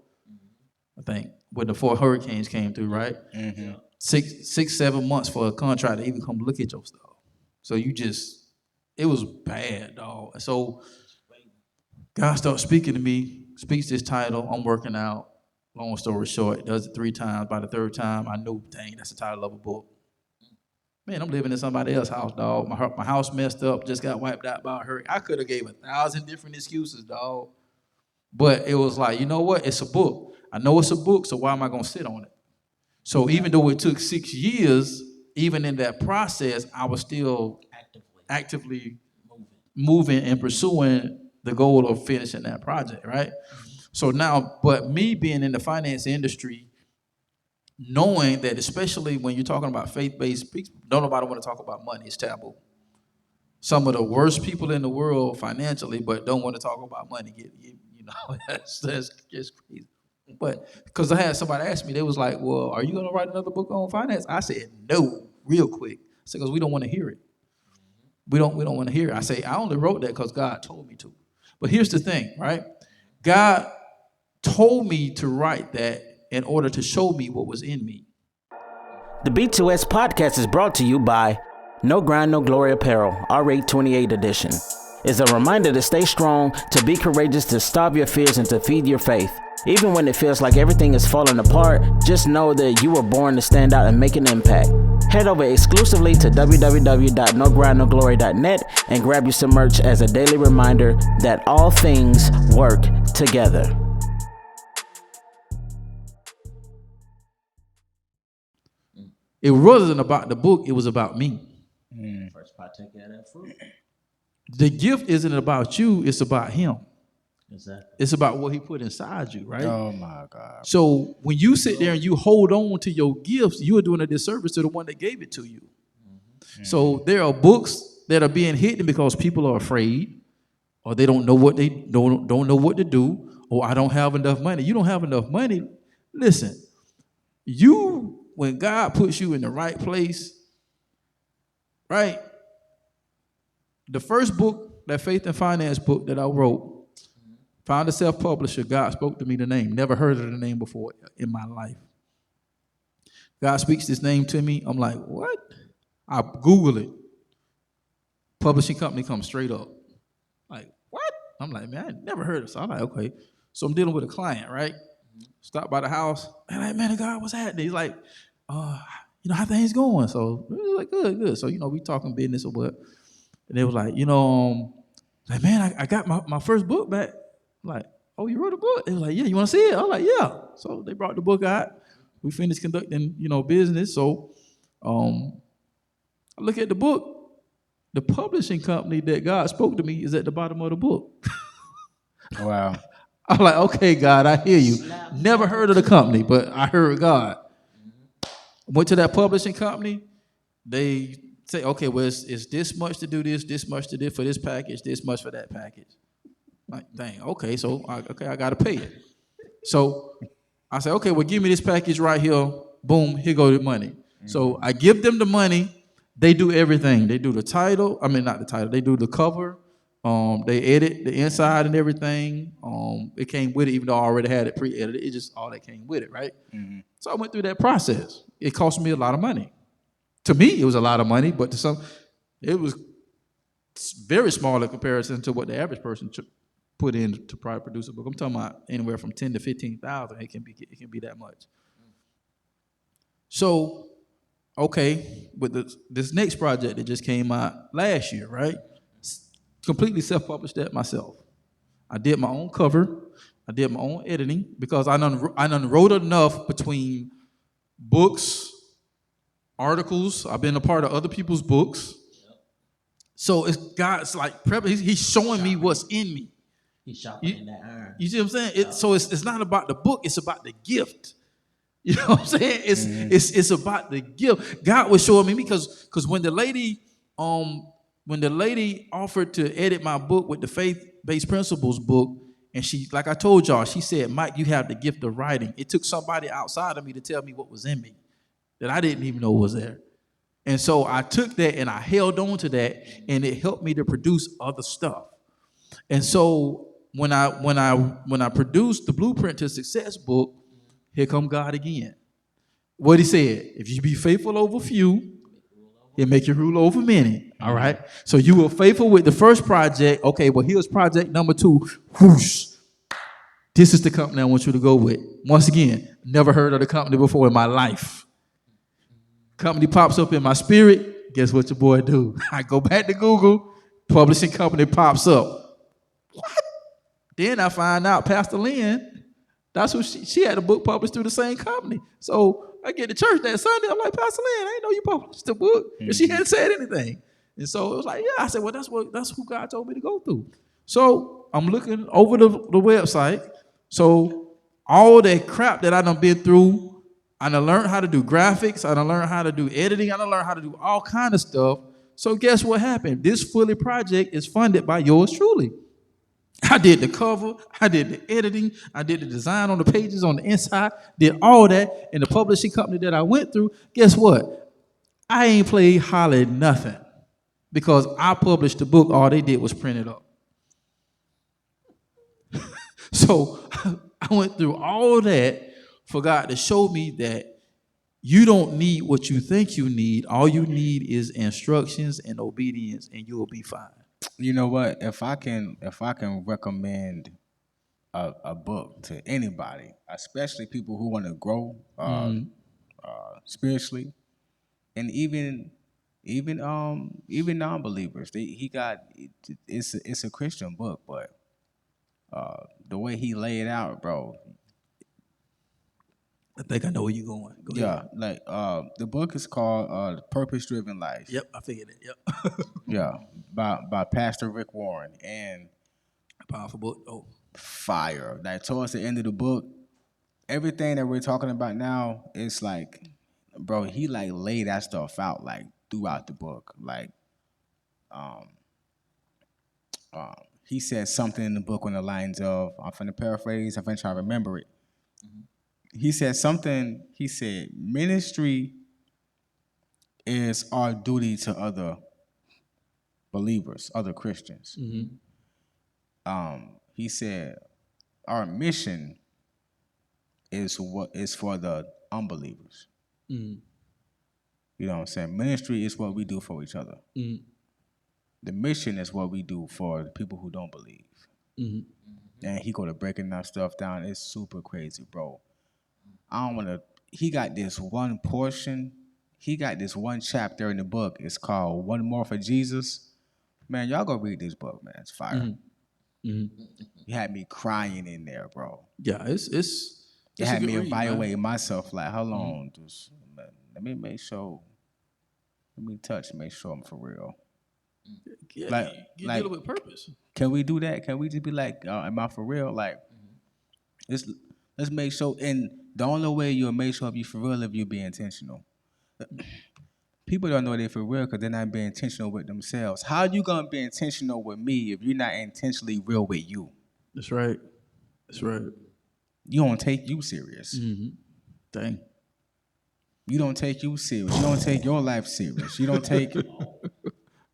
Speaker 1: I think, when the 4 hurricanes came through, right? 6-7 months for a contract to even come look at your stuff. So it was bad, dog. And so God started speaking to me, speaks this title, I'm working out. Long story short, does it 3 times. By the 3rd time, I knew, dang, that's the title of a book. Man, I'm living in somebody else's house, dog. My house messed up, just got wiped out by a hurricane. I could have gave 1,000 different excuses, dog. But it was like, you know what? It's a book. I know it's a book, so why am I going to sit on it? So even though it took 6 years, even in that process, I was still actively moving and pursuing the goal of finishing that project, right? So now, but me being in the finance industry, knowing that especially when you're talking about faith-based, don't nobody want to talk about money, it's taboo. some of the worst people in the world financially, but don't want to talk about money. That's just crazy. But because I had somebody ask me, they was like, "Well, are you going to write another book on finance?" I said, "No," real quick. I said, "Because we don't want to hear it. We don't want to hear it." I say, "I only wrote that because God told me to." But here's the thing, right? God told me to write that in order to show me what was in me.
Speaker 4: The B2S Podcast is brought to you by No Grind, No Glory Apparel, R828 edition. It's a reminder to stay strong, to be courageous, to starve your fears, and to feed your faith. Even when it feels like everything is falling apart, just know that you were born to stand out and make an impact. Head over exclusively to www.nogrindnoglory.net and grab you some merch as a daily reminder that all things work together.
Speaker 1: It wasn't about the book, it was about me.
Speaker 3: First partake of that fruit.
Speaker 1: The gift isn't about you, it's about him.
Speaker 3: Exactly.
Speaker 1: It's about what he put inside you, right?
Speaker 2: Oh my God.
Speaker 1: So when you sit there and you hold on to your gifts, you are doing a disservice to the one that gave it to you. Mm-hmm. So there are books that are being hidden because people are afraid, or they don't know what they don't know what to do, or I don't have enough money. You don't have enough money. Listen, when God puts you in the right place, right? The first book, that Faith and Finance book that I wrote, found a self-publisher. God spoke to me the name. Never heard of the name before in my life. God speaks this name to me. I'm like, what? I Google it. Publishing company comes straight up. Like, what? I'm like, man, I never heard of it. So I'm like, okay. So I'm dealing with a client, right? Stop by the house. And I'm like, man, God, what's happening? He's like, how things going? So we're like, good. So, we talking business or what. And they was like, like, man, I got my first book back. I'm like, oh, you wrote a book? They was like, yeah, you want to see it? I was like, yeah. So they brought the book out. We finished conducting, business. So I look at the book. The publishing company that God spoke to me is at the bottom of the book.
Speaker 2: Wow.
Speaker 1: I'm like, okay, God, I hear you. Never heard of the company, but I heard God. Went to that publishing company. They say, okay, well, it's this much to do this much to do for this package, this much for that package. Like, dang, okay, so I got to pay it. So I said, okay, well, give me this package right here. Boom, here go the money. Mm-hmm. So I give them the money. They do everything. They do the title. I mean, not the title. They do the cover. They edit the inside and everything. It came with it, even though I already had it pre-edited. It just all that came with it, right? Mm-hmm. So I went through that process. It cost me a lot of money. To me, it was a lot of money, but to some, it was very small in comparison to what the average person put in to probably produce a book. I'm talking about anywhere from 10 to 15,000. It can be that much. So, okay, with this next project that just came out last year, right? Completely self-published that myself. I did my own cover. I did my own editing because I done wrote enough between books, articles. I've been a part of other people's books. So God's like, he's showing me what's in me.
Speaker 3: He's sharpening that iron.
Speaker 1: You see what I'm saying? So it's not about the book. It's about the gift. You know what I'm saying? It's about the gift. God was showing me because when the lady offered to edit my book with the faith-based principles book, and she, like I told y'all, she said, Mike, you have the gift of writing. It took somebody outside of me to tell me what was in me that I didn't even know was there. And so I took that and I held on to that, and it helped me to produce other stuff. And so when I produced the Blueprint to Success book, here come God again. What he said, if you be faithful over few, he'll make you rule over many. All right. So you were faithful with the first project. Okay, well, here's project number 2. Whoosh. This is the company I want you to go with. Once again, never heard of the company before in my life. Company pops up in my spirit. Guess what your boy do? I go back to Google. Publishing company pops up. What? Then I find out Pastor Lynn, that's who she had a book published through the same company. So I get to church that Sunday. I'm like, Pastor Lynn, I didn't know you published the book. And she hadn't said anything. And so it was like, yeah. I said, well, that's who God told me to go through. So I'm looking over the website. So all that crap that I done been through, I done learned how to do graphics. I done learned how to do editing. I done learned how to do all kind of stuff So guess what happened? This fully project is funded by yours truly. I did the cover, I did the editing, I did the design on the pages on the inside, did all that. And the publishing company that I went through, guess what? I ain't played Holly nothing because I published the book. All they did was print it up. So I went through all that for God to show me that you don't need what you think you need. All you need is instructions and obedience, and you will be fine.
Speaker 2: You know what? If I can recommend a book to anybody, especially people who want to grow spiritually, and even non-believers, it's a Christian book, but the way he laid out, bro.
Speaker 1: I think I know where you're going. Go ahead.
Speaker 2: Like the book is called Purpose Driven Life.
Speaker 1: Yep, I figured it. Yep.
Speaker 2: Yeah, by Pastor Rick Warren, and
Speaker 1: Powerful book. Oh,
Speaker 2: fire. Like towards the end of the book, everything that we're talking about now, it's like, bro, he like laid that stuff out like throughout the book. Like, he said something in the book on the lines of, I'm finna paraphrase, I'm finna try to remember it. He said something, he said, ministry is our duty to other believers, other Christians. He said, our mission is what is for the unbelievers. You know what I'm saying? Ministry is what we do for each other. The mission is what we do for the people who don't believe. And he go to breaking that stuff down. It's super crazy, bro. I don't want to. He got this one portion. He got this one chapter in the book. It's called One More for Jesus. Man, y'all go read this book, man. It's fire. You had me crying in there, bro.
Speaker 1: yeah, it's
Speaker 2: It had
Speaker 1: a
Speaker 2: me
Speaker 1: good read, man.
Speaker 2: evaluating myself. Like, how long? Just let me make sure. Let me touch. Make sure I'm for real.
Speaker 1: Yeah,
Speaker 2: Like-
Speaker 1: you're
Speaker 2: like-
Speaker 1: dealing with purpose.
Speaker 2: Can we do that? Can we just be like, am I for real? Like, let's make sure. And the only way you'll make sure if you for real if you be intentional. People don't know they're for real because they're not being intentional with themselves. How you gonna be intentional with me if you're not intentionally real with you?
Speaker 1: That's right. That's right.
Speaker 2: You don't take you serious.
Speaker 1: Dang.
Speaker 2: You don't take you serious. You don't take your life serious. You don't take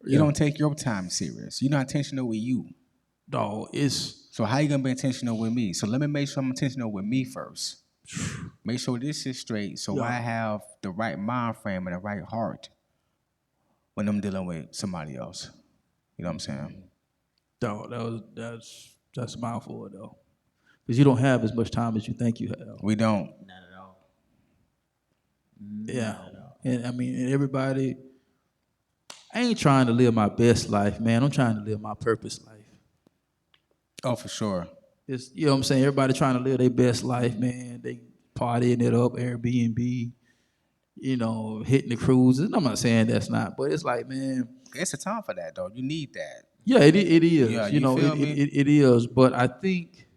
Speaker 2: you don't take your time serious. You're not intentional with you.
Speaker 1: Dog, it's
Speaker 2: So how you gonna be intentional with me? So let me make sure I'm intentional with me first. Make sure this is straight so I have the right mind frame and the right heart when I'm dealing with somebody else. You know what I'm saying?
Speaker 1: dog. That's a mouthful though, because you don't have as much time as you think you have.
Speaker 2: We don't.
Speaker 3: Not at all.
Speaker 1: Yeah, and I mean, and everybody. I ain't trying to live my best life, man. I'm trying to live my purpose life.
Speaker 2: Oh, for sure.
Speaker 1: It's, you know what I'm saying? Everybody trying to live their best life, man. They partying it up, Airbnb, you know, hitting the cruises. And I'm not saying that's not, but it's like, man.
Speaker 2: It's a time for that, though. You need that.
Speaker 1: Yeah, it is.
Speaker 2: Yeah,
Speaker 1: you know,
Speaker 2: feel me?
Speaker 1: it is. But I think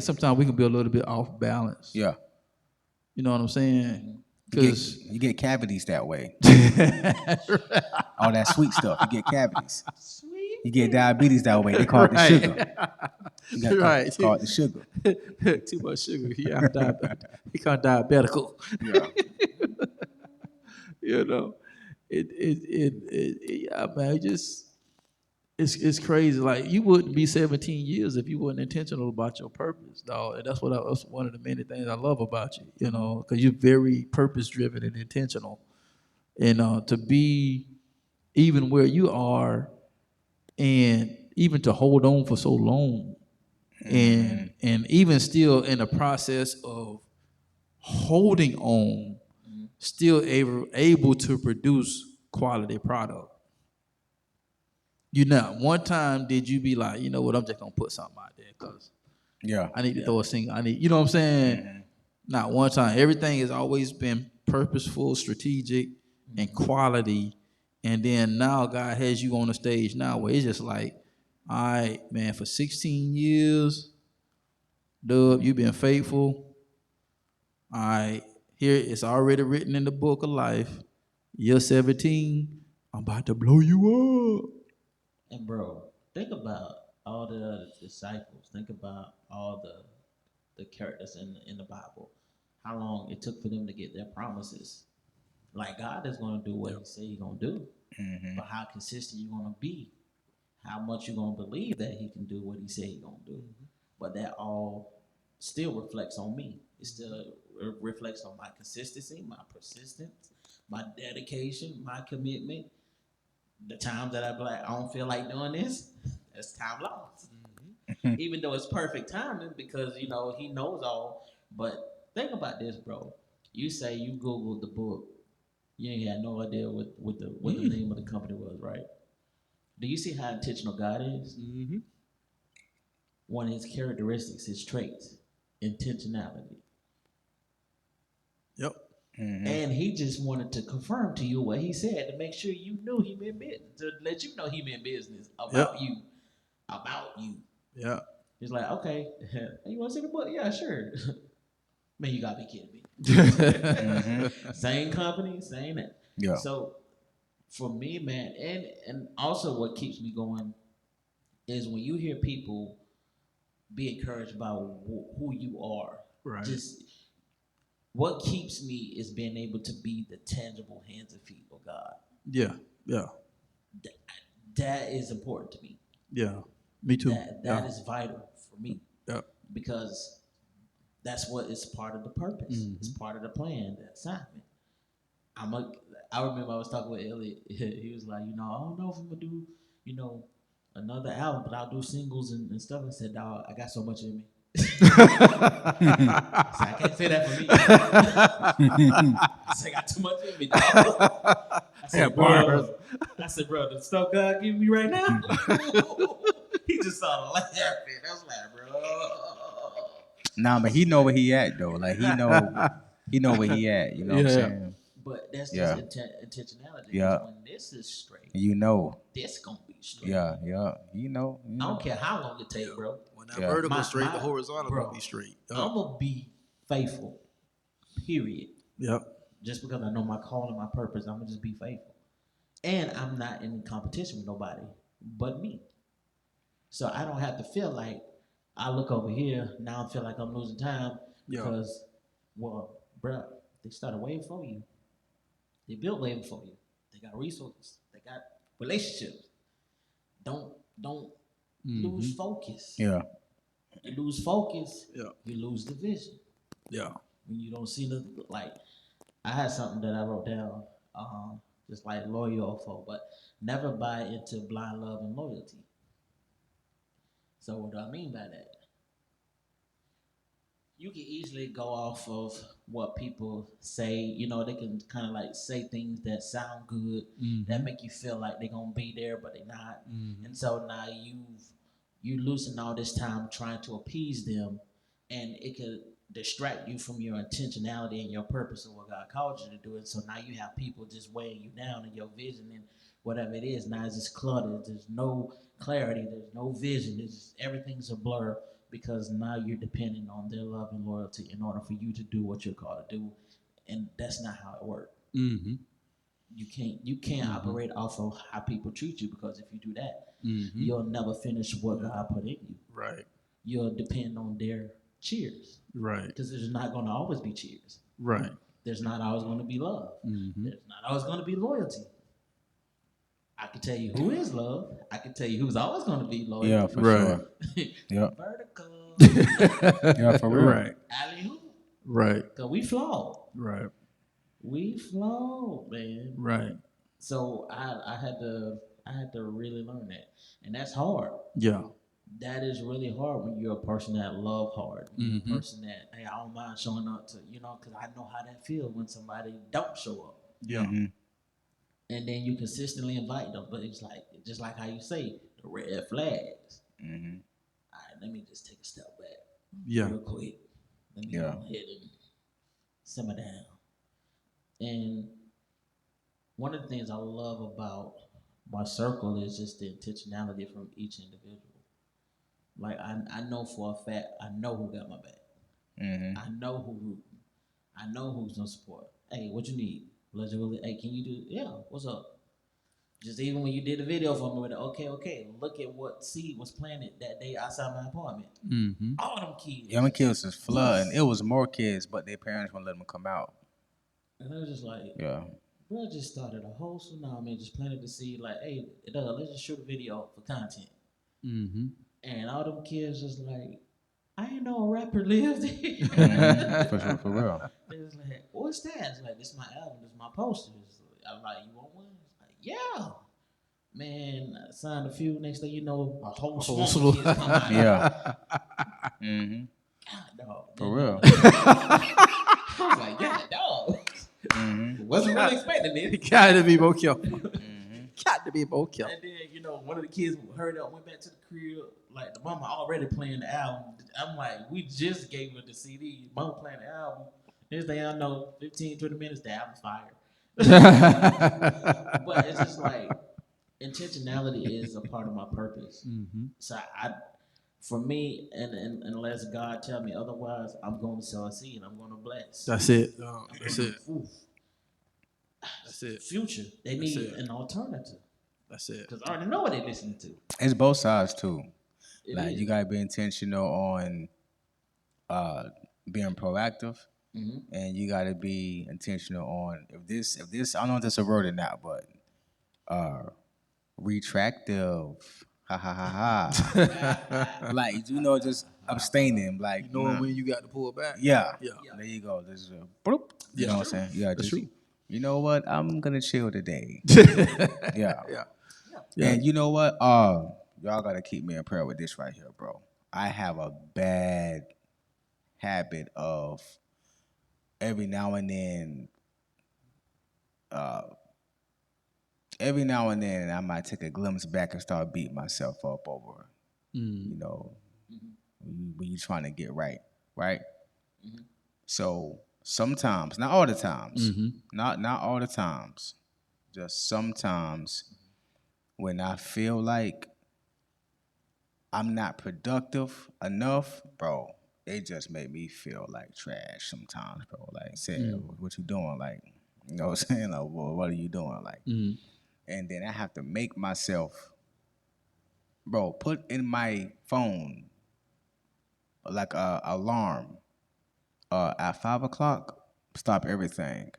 Speaker 1: sometimes we can be a little bit off balance.
Speaker 2: Yeah.
Speaker 1: You know what I'm saying?
Speaker 2: You
Speaker 1: Because
Speaker 2: get cavities that way. All that sweet stuff. You get cavities. You get diabetes that way. They call it the
Speaker 1: Right.
Speaker 2: sugar. You got
Speaker 1: Right.
Speaker 2: It's called the sugar.
Speaker 1: too much sugar. Yeah, I'm he called diabetical.
Speaker 2: Yeah.
Speaker 1: You know, yeah, man. It's crazy. Like, you wouldn't be 17 years if you weren't intentional about your purpose, dog. And that's that's one of the many things I love about you. You know, because you're very purpose driven and intentional. And to be even where you are, and even to hold on for so long, and even still in the process of holding on, still able to produce quality product. One time did you be like, you know what, I'm just gonna put something out there because
Speaker 2: Yeah.
Speaker 1: I need to throw a single. You know what I'm saying? Not one time. Everything has always been purposeful, strategic, and quality. And then now God has you on the stage now where it's just like, all right, man, for 16 years, Dub, you've been faithful. All right, here it's already written in the book of life. Year 17, I'm about to blow you up.
Speaker 3: And bro, think about all the other disciples. Think about all the characters in the Bible. How long it took for them to get their promises. Like God is gonna do what He said He gonna do, but how consistent you gonna be? How much you gonna believe that He can do what He said He gonna do? But that all still reflects on me. It still reflects on my consistency, my persistence, my dedication, my commitment. The times that I be like, I don't feel like doing this, that's time lost. Even though it's perfect timing because He knows all. But think about this, bro. You say you Googled the book, you ain't had no idea what the name of the company was, right? Do you see how intentional God is? One of His characteristics, His traits, intentionality.
Speaker 1: Yep.
Speaker 3: And He just wanted to confirm to you what He said to make sure you knew He meant business, to let you know He meant business about you. About you.
Speaker 1: Yeah.
Speaker 3: He's like, okay, hey, you want to see the book? Yeah, sure. Man, you gotta be kidding me. Same company, same that.
Speaker 2: Yeah.
Speaker 3: So for me, man, and also what keeps me going is when you hear people be encouraged by who you are.
Speaker 1: Right.
Speaker 3: Just what keeps me is being able to be the tangible hands and feet of God.
Speaker 1: Yeah. Yeah.
Speaker 3: That is important to me.
Speaker 1: Yeah. Me too.
Speaker 3: That is vital for me.
Speaker 1: Yeah.
Speaker 3: Because that's what is part of the purpose. It's part of the plan, the assignment. I remember I was talking with Elliot. He was like, I don't know if I'm gonna do, another album, but I'll do singles and stuff. I said, dog, I got so much in me. I can't say that for me. I said, I got too much in me, dog. I said, bro, the stuff God giving me right now. He just started laughing. I was like, bro.
Speaker 2: Nah, but he know where he at though. Like he know where he at. You know what I'm saying?
Speaker 3: But that's just intentionality.
Speaker 2: Yeah.
Speaker 3: When this is straight, this gonna be straight.
Speaker 2: Yeah. You know.
Speaker 3: I don't care how long it takes, bro.
Speaker 1: When that vertical straight, the horizontal will be straight.
Speaker 3: I'm gonna be faithful. Period.
Speaker 1: Yep.
Speaker 3: Just because I know my call and my purpose, I'm gonna just be faithful. And I'm not in competition with nobody but me. So I don't have to feel like I look over here, now I feel like I'm losing time because, well, bruh, they started way before you. They built way before you. They got resources. They got relationships. Don't lose focus.
Speaker 2: Yeah.
Speaker 3: You lose focus, you lose the vision.
Speaker 1: Yeah.
Speaker 3: When you don't see like, I had something that I wrote down, just like loyal folk, but never buy into blind love and loyalty. So what do I mean by that? You can easily go off of what people say. They can kind of like say things that sound good, that make you feel like they're gonna be there, but they're not. And so now you losing all this time trying to appease them, and it could distract you from your intentionality and your purpose of what God called you to do. And so now you have people just weighing you down in your vision and whatever it is. Now it's just cluttered. There's no clarity. There's no vision. It's just, everything's a blur because now you're depending on their love and loyalty in order for you to do what you're called to do. And that's not how it works. You can't operate off of how people treat you, because if you do that, you'll never finish what God put in you.
Speaker 1: Right.
Speaker 3: You'll depend on their cheers.
Speaker 1: Right.
Speaker 3: Because there's not going to always be cheers.
Speaker 1: Right.
Speaker 3: There's not always going to be love. There's not always going to be loyalty. I can tell you who is love. I can tell you who's always going to be loyal.
Speaker 2: Yeah, for sure. Yeah.
Speaker 3: Vertical.
Speaker 2: Yeah, for real.
Speaker 1: Right.
Speaker 3: Alley-oop.
Speaker 1: Right.
Speaker 3: Because we flawed.
Speaker 1: Right.
Speaker 3: We flawed, man.
Speaker 1: Right.
Speaker 3: So I had to really learn that. And that's hard.
Speaker 1: Yeah.
Speaker 3: That is really hard when you're a person that love hard. When you're a person that, hey, I don't mind showing up to, because I know how that feels when somebody don't show up.
Speaker 1: Yeah.
Speaker 3: And then you consistently invite them, but it's like, just like how you say, the red flags. All right, let me just take a step back.
Speaker 1: Yeah.
Speaker 3: Real quick. Let me go ahead and simmer down. And one of the things I love about my circle is just the intentionality from each individual. Like, I know for a fact, I know who got my back. I know who rooting. I know who's gonna support. Hey, what you need? Allegedly, hey, can you do? Yeah, what's up? Just even when you did the video for me with it, okay, look at what seed was planted that day outside my apartment.
Speaker 1: Mm-hmm.
Speaker 3: All them kids.
Speaker 2: Yeah, them kids was flooding. It was more kids, but their parents wouldn't let them come out.
Speaker 3: And I was just like,
Speaker 2: Yeah.
Speaker 3: bro, just started a whole tsunami, just planted the seed. Like, hey, let's just shoot a video for content.
Speaker 1: Mm-hmm.
Speaker 3: And all them kids just like, I ain't know a rapper lived here.
Speaker 2: For real.
Speaker 3: They was like, what's that? It's like, this is my album, this is my posters. I'm like, you want one? It's like, yeah. Man, I signed a few. Next thing you know, a whole slew of kids come out.
Speaker 2: Yeah. Mm-hmm.
Speaker 3: God, dog.
Speaker 2: For real.
Speaker 3: I was like, God, dog.
Speaker 2: Mm-hmm.
Speaker 3: Wasn't really expecting it.
Speaker 1: Got to be more careful. Got to be more careful.
Speaker 3: And then, one of the kids hurried up, went back to the crib. Like, the mama already playing the album. I'm like, we just gave her the CD. Mama playing the album. Next thing I know, 15, 20 minutes, the album's fire. But it's just like, intentionality is a part of my purpose.
Speaker 1: Mm-hmm.
Speaker 3: So for me, and unless God tell me otherwise, I'm going to sow a seed. I'm going to bless.
Speaker 1: That's it. That's it.
Speaker 3: Oof.
Speaker 1: That's it.
Speaker 3: Future. They need an alternative.
Speaker 1: That's it.
Speaker 3: Because I already know what they're listening to.
Speaker 2: It's both sides too.
Speaker 3: It
Speaker 2: you gotta be intentional on being proactive, and you gotta be intentional on if this I don't know if that's a word or not, but retractive. Ha ha ha ha. Like just abstaining. Like
Speaker 1: Knowing when you got to pull back.
Speaker 2: Yeah. There you go. This is bloop. You know what I'm saying? Yeah,
Speaker 1: That's
Speaker 2: just
Speaker 1: true.
Speaker 2: you know what? I'm gonna chill today. Yeah. And you know what? Y'all gotta keep me in prayer with this right here, bro. I have a bad habit of every now and then I might take a glimpse back and start beating myself up over, when you're trying to get right? So sometimes, not all the times, not all the times, just sometimes when I feel like I'm not productive enough, bro, it just made me feel like trash sometimes, bro. Like, saying, what you doing? Like, you know what I'm saying? Like, well, what are you doing? Like, and then I have to make myself, bro, put in my phone like a alarm at 5 o'clock, stop everything.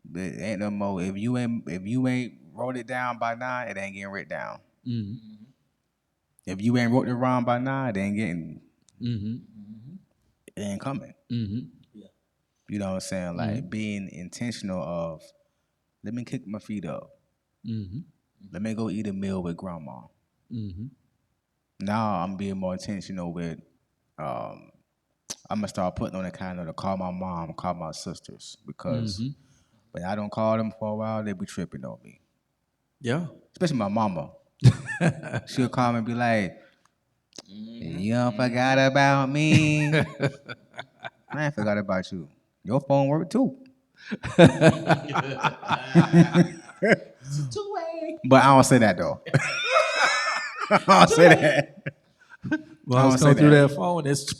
Speaker 2: There ain't no more. If you ain't wrote it down by 9, it ain't getting written down. If you ain't wrote it wrong by 9, it ain't getting. It ain't coming.
Speaker 3: Yeah.
Speaker 2: You know what I'm saying? Like being intentional of, let me kick my feet up. Let me go eat a meal with grandma. Now I'm being more intentional with. I'm gonna start putting on the calendar to call my mom, call my sisters, because when I don't call them for a while, they be tripping on me.
Speaker 1: Yeah.
Speaker 2: Especially my mama. She'll call me and be like, you don't forgot about me. I ain't forgot about you. Your phone work too.
Speaker 3: Two-way.
Speaker 2: But I don't say that though. I don't say that.
Speaker 1: Well, I was going through that phone. It's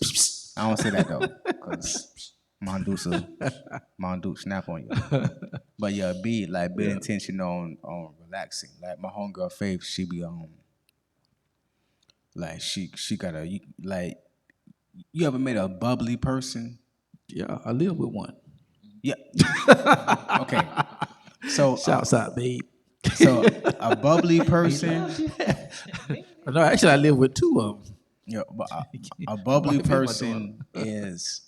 Speaker 2: I don't say that though, because Mondu snap on you. But yeah, be intentional on relaxing. Like my homegirl Faith, she be like she got a like. You ever met a bubbly person?
Speaker 1: Yeah, I live with one.
Speaker 2: Yeah. Okay. So
Speaker 1: Shouts out, babe.
Speaker 2: So a bubbly person.
Speaker 1: No, actually, I live with two of them.
Speaker 2: Yeah, but a bubbly person is,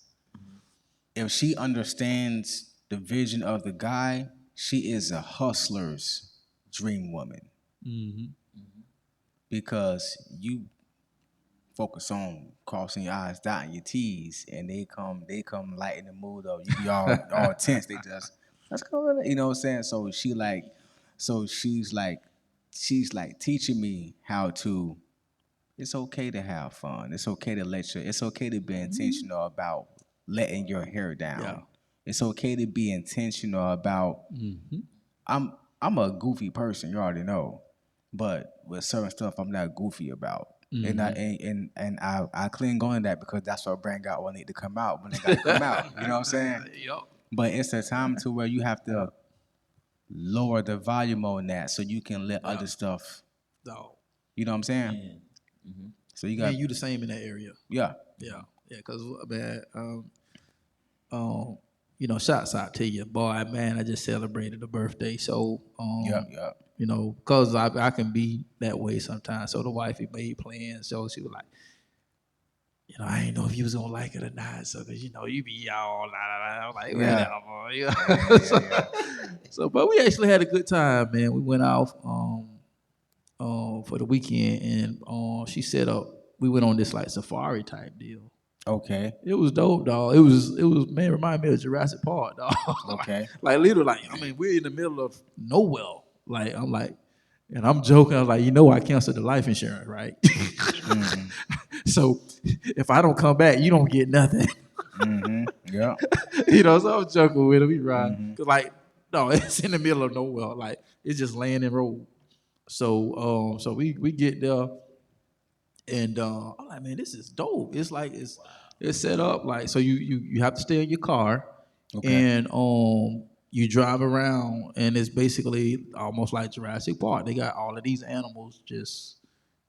Speaker 2: if she understands the vision of the guy, she is a hustler's dream woman. Because you focus on crossing your I's, dotting your T's, and they come lighten the mood up. You be all tense. They just, let's go. You know what I'm saying? So she's like teaching me how to. It's okay to have fun. It's okay to it's okay to be intentional about letting your hair down. Yeah. It's okay to be intentional about. I'm a goofy person, you already know, but with certain stuff I'm not goofy about. And I cling on to that because that's what bring out what need to come out when it got to come out. You know what I'm saying?
Speaker 1: Yep.
Speaker 2: But it's a time to where you have to lower the volume on that so you can let other stuff.
Speaker 1: Dog.
Speaker 2: You know what I'm saying?
Speaker 3: Yeah. Mm-hmm.
Speaker 2: So you got
Speaker 1: you the same in that area.
Speaker 2: Yeah.
Speaker 1: Because man, shouts out to you, boy. Man, I just celebrated a birthday, so
Speaker 2: Yeah.
Speaker 1: Because I can be that way sometimes. So the wifey made plans, so she was like, I ain't know if you was gonna like it or not. So, cause you be all I'm like, whatever. So, but we actually had a good time, man. We went out for the weekend, and she set up. We went on this like safari type deal.
Speaker 2: Okay.
Speaker 1: It was dope, dog. It was man, remind me of Jurassic Park, dog.
Speaker 2: Okay.
Speaker 1: Like literally, we're in the middle of nowhere. Like I'm like, and I'm joking. I was like, I canceled the life insurance, right?
Speaker 2: Mm-hmm.
Speaker 1: So if I don't come back, you don't get nothing.
Speaker 2: Mm-hmm. Yeah.
Speaker 1: So I'm joking with him. We ride. Mm-hmm. Cause like, no, it's in the middle of nowhere. Like it's just laying in road. So we get there, and I'm like, man, this is dope. It's like it's set up like so you have to stay in your car, and you drive around, and it's basically almost like Jurassic Park. They got all of these animals, just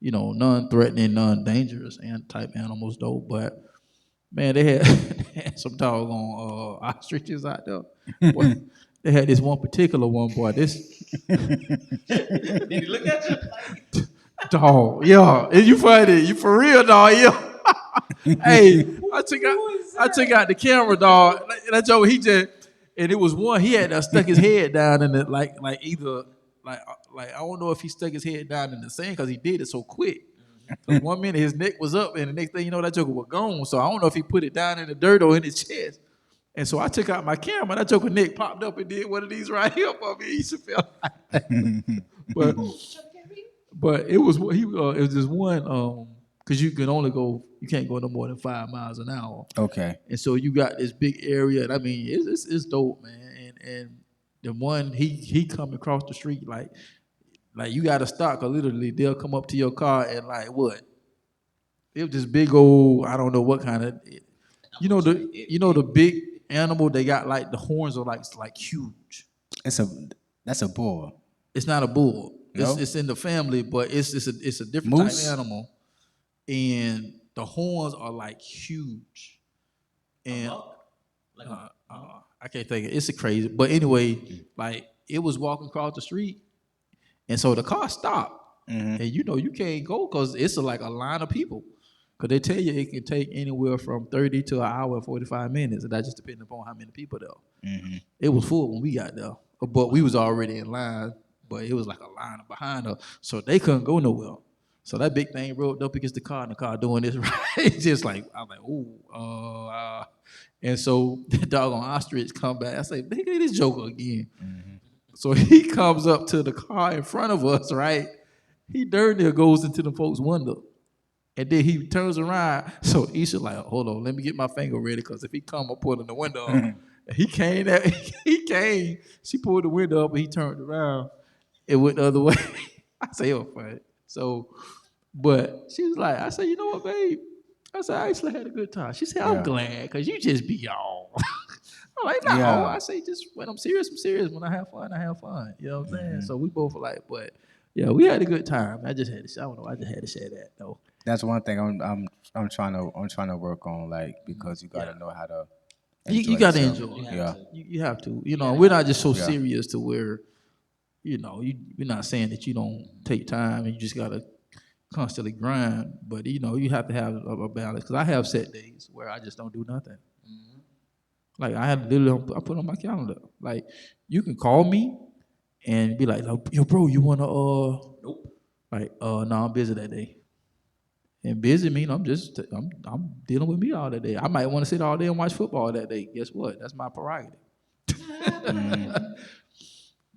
Speaker 1: non-threatening, non-dangerous and type animals though. But man, they had some doggone ostriches out there. Boy, they had this one particular one, boy. This
Speaker 3: Did he look at you?
Speaker 1: dog, yeah. Is you funny? You for real, dog? Yeah. Hey, I took out the camera, dog. And I told and it was one. He had stuck his head down in it, like either like I don't know if he stuck his head down in the sand because he did it so quick. So 1 minute his neck was up, and the next thing you know, that joker was gone. So I don't know if he put it down in the dirt or in his chest. And so I took out my camera, and that joker neck popped up and did one of these right here for me. He used to feel like but it was just one because you can't go no more than 5 miles an hour.
Speaker 2: Okay.
Speaker 1: And so you got this big area, and it's dope, man. And the one he come across the street like you got to stop, cause literally they'll come up to your car and like what? It was this big old, I don't know what kind of, the big animal, they got like the horns are like huge.
Speaker 2: That's a bull.
Speaker 1: It's not a bull.
Speaker 2: No?
Speaker 1: It's in the family, but it's a different
Speaker 2: Moose?
Speaker 1: type of animal, and the horns are like huge. And I can't think of it. It's a crazy, but anyway, like it was walking across the street. And so the car stopped, and you can't go because it's like a line of people. Because they tell you it can take anywhere from 30 to an hour and 45 minutes, and that just depends upon how many people there. Mm-hmm. It was full when we got there, but we was already in line. But it was like a line behind us, so they couldn't go nowhere. So that big thing rolled up against the car, and the car doing this right, just like I'm like, ooh, and so the doggone ostrich come back. I say, look at this joker again. Mm-hmm. So he comes up to the car in front of us, right? He darn near goes into the folks' window. And then he turns around. So Isha like, hold on, let me get my finger ready, because if he come, I'll pull in the window up. He came. She pulled the window up, and he turned around. It went the other way. I say, oh, fine. So, but she was like, I said, you know what, babe? I said, I actually had a good time. She said, I'm glad, because you just be y'all. I'm like, no. Yeah. I say, just when I'm serious, I'm serious. When I have fun, I have fun. You know what I'm saying? So we both were like, but yeah, we had a good time. I just had to share that though.
Speaker 2: That's one thing I'm trying to work on, like, because you gotta know how to.
Speaker 1: You gotta enjoy. You have to. We're not just so serious to where, we're not saying that you don't take time and you just gotta constantly grind, but you have to have a balance. Because I have set days where I just don't do nothing. Like I put on my calendar. Like you can call me and be like, yo, bro, you wanna nope. Like no, I'm busy that day. And busy mean I'm dealing with me all that day. I might want to sit all day and watch football that day. Guess what? That's my prerogative.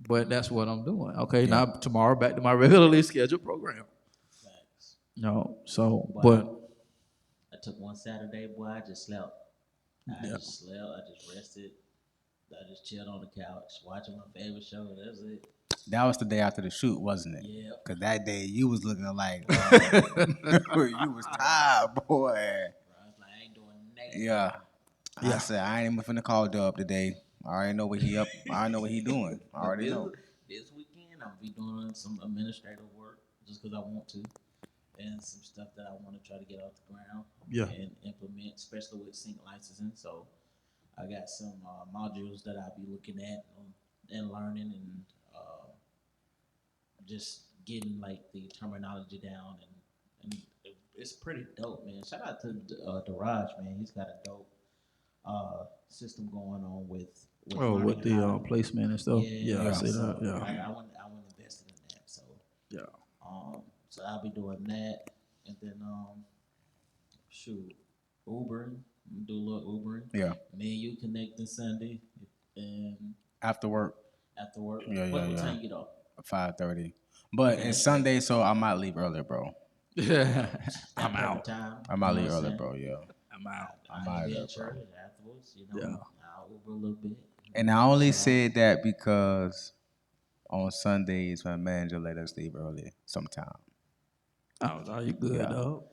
Speaker 1: But that's what I'm doing. Okay, now tomorrow back to my regularly scheduled program. Thanks. But
Speaker 3: I took one Saturday, boy. I just slept. I just rested. I just chilled on the couch, watching my favorite show. That's it.
Speaker 2: That was the day after the shoot, wasn't it?
Speaker 3: Yeah.
Speaker 2: Because that day you was looking like, you was tired, boy.
Speaker 3: Bro, I was like, I ain't doing nothing.
Speaker 2: Yeah. I said, I ain't even finna call Dub today. I already know what he up. I already know what he doing. I already know.
Speaker 3: This weekend I'll be doing some administrative work just because I want to, and some stuff that I want to try to get off the ground and implement, especially with sync licensing. So I got some modules that I'll be looking at and learning and just getting like the terminology down and it's pretty dope, man. Shout out to Daraj, man. He's got a dope system going on with
Speaker 1: with the placement and stuff.
Speaker 3: Yeah,
Speaker 1: I see
Speaker 3: so
Speaker 1: that. Yeah,
Speaker 3: I want invested in that. So
Speaker 1: yeah.
Speaker 3: So I'll be doing that, and then Ubering. Do a little Ubering.
Speaker 2: Yeah.
Speaker 3: Me and you connecting Sunday, and
Speaker 2: After work.
Speaker 3: Yeah. What time you get off?
Speaker 2: 5:30. But it's Sunday, so I might leave earlier, bro.
Speaker 1: I'm out.
Speaker 2: I might leave earlier, bro. Yeah.
Speaker 1: I'm out.
Speaker 2: I'm out of there, bro.
Speaker 3: Afterwards, I'll Uber a little bit.
Speaker 2: And I only said that because on Sundays my manager let us leave early sometime.
Speaker 1: Oh, you good, dog?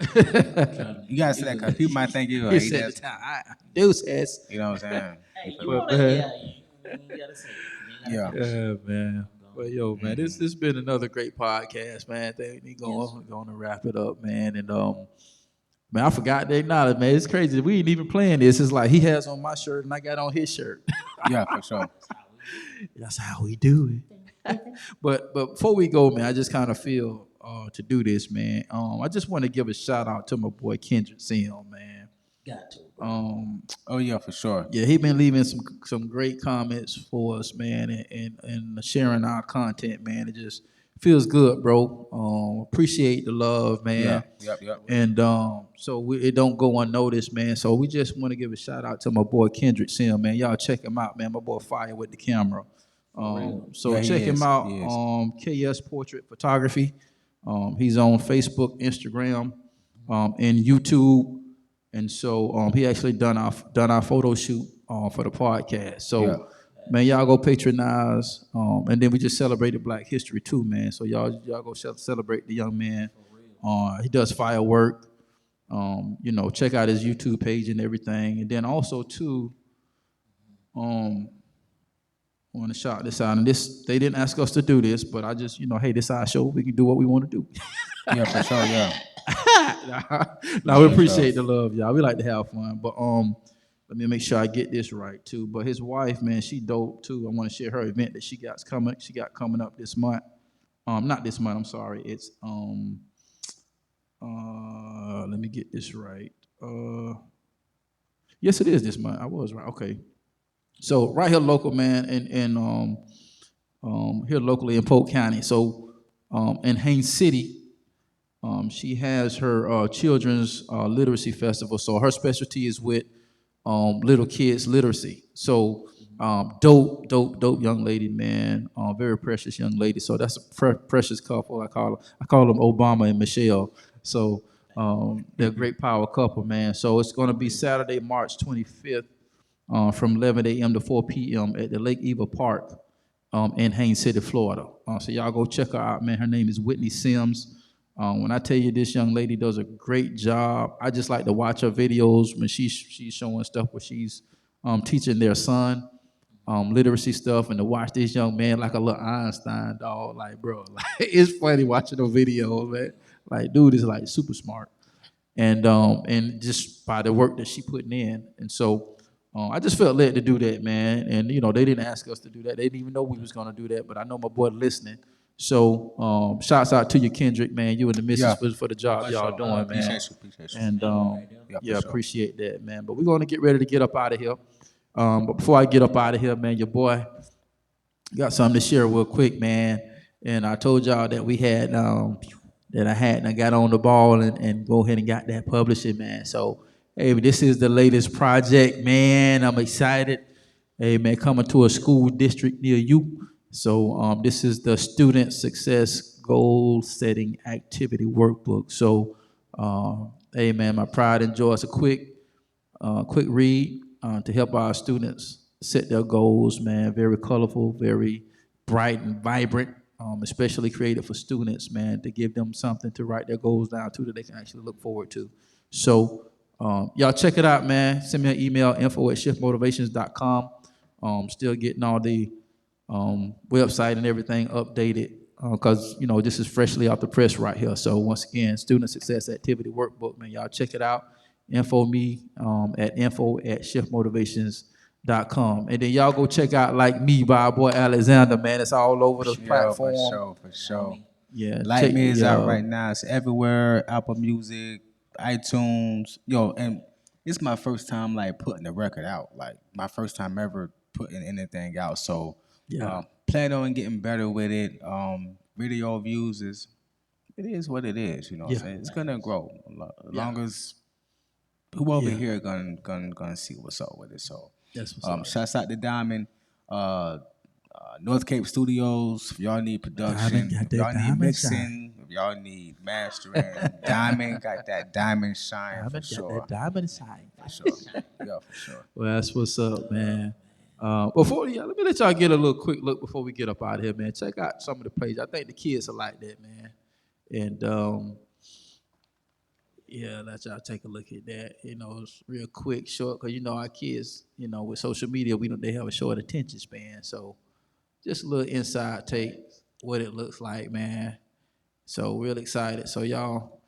Speaker 2: You gotta say that because people might think you're
Speaker 1: He said the time. Deuces.
Speaker 2: You know what I'm saying?
Speaker 3: Hey,
Speaker 1: you gotta say
Speaker 3: it.
Speaker 2: Yeah.
Speaker 1: Yeah, man. Well, yo, man, this been another great podcast, man. We're gonna wrap it up, man. And man, I forgot to acknowledge, man. It's crazy. We ain't even playing this. It's like he has on my shirt and I got on his shirt.
Speaker 2: Yeah, for sure.
Speaker 1: That's how we do it. But before we go, man, I just kind of feel to do this, man. I just want to give a shout out to my boy Kendrick Sim, man.
Speaker 3: Got to.
Speaker 2: Oh yeah, for sure.
Speaker 1: Yeah, he been leaving some great comments for us, man, and sharing our content, man. It just feels good, bro. Appreciate the love, man.
Speaker 2: Yep.
Speaker 1: And so it don't go unnoticed, man. So we just want to give a shout out to my boy Kendrick Sim, man. Y'all check him out, man. My boy Fire with the camera. So
Speaker 2: Yeah,
Speaker 1: check him out. KS Portrait Photography. He's on Facebook, Instagram, and YouTube. And so he actually done our photo shoot for the podcast. So man, y'all go patronize. And then we just celebrated Black History too, man. So y'all go celebrate the young man. He does firework. Check out his YouTube page and everything. And then also too, I want to shout this out. And they didn't ask us to do this, but I just, hey, this is our show. We can do what we want to do.
Speaker 2: Yeah, for sure, yeah.
Speaker 1: Now we appreciate the love, y'all. We like to have fun. But let me make sure I get this right too. But his wife, man, she dope too. I want to share her event that she got coming up this month. Not this month, I'm sorry. It's let me get this right. Yes, it is this month. I was right. Okay. So right here local, man, and here locally in Polk County. So in Haines City, she has her children's literacy festival. So her specialty is with little kids literacy. So dope young lady, man. Very precious young lady. So that's a precious couple. I call them Obama and Michelle. So they're a great power couple, man. So it's going to be Saturday, March 25th, from 11 a.m. to 4 p.m. at the Lake Eva Park in Haines City, Florida. So y'all go check her out, man. Her name is Whitney Sims. When I tell you this young lady does a great job, I just like to watch her videos when she's showing stuff where she's teaching their son literacy stuff, and to watch this young man like a little Einstein dog, like bro, like it's funny watching the videos, man. Like dude is like super smart, and just by the work that she putting in, and so I just felt led to do that, man. And they didn't ask us to do that; they didn't even know we was gonna do that, but I know my boy listening. So, shouts out to you, Kendrick, man. You and the missus for the job y'all doing, man.
Speaker 2: Appreciate you.
Speaker 1: And
Speaker 2: sure.
Speaker 1: appreciate that, man. But we're going to get ready to get up out of here. But before I get up out of here, man, your boy got something to share real quick, man. And I told y'all that we had I got on the ball and go ahead and got that publishing, man. So, hey, this is the latest project, man. I'm excited. Hey, man, coming to a school district near you. So this is the Student Success Goal Setting Activity Workbook. So, hey man, my pride and joy is a quick read to help our students set their goals, man. Very colorful, very bright and vibrant, especially created for students, man, to give them something to write their goals down to that they can actually look forward to. So y'all check it out, man. Send me an email, info@shiftmotivations.com. Still getting all the website and everything updated because this is freshly off the press right here. So once again, Student Success Activity Workbook, man, y'all check it out. Info me at info@shiftmotivations.com. And then y'all go check out Like Me by our boy Alxndr, man. It's all over the platform.
Speaker 2: For sure.
Speaker 1: Yeah,
Speaker 2: Like Me is out right now. It's everywhere. Apple Music, iTunes. And it's my first time like putting the record out. Like my first time ever putting anything out. So plan on getting better with it. Video views it is what it is. What I'm saying? It's gonna grow as long as who over here gonna see what's up with it. So
Speaker 1: that's what's up.
Speaker 2: Shouts out to Diamond, North Cape Studios. If y'all need production, if y'all need mixing, if y'all need mastering, Diamond got that diamond shine for sure.
Speaker 1: That diamond shine
Speaker 2: for sure. Yeah, for sure.
Speaker 1: Well, that's what's up, man. Let me let y'all get a little quick look before we get up out of here, man. Check out some of the pages. I think the kids are like that, man. And let y'all take a look at that. It's real quick, short, because our kids, with social media, they have a short attention span. So just a little inside take what it looks like, man. So real excited. So y'all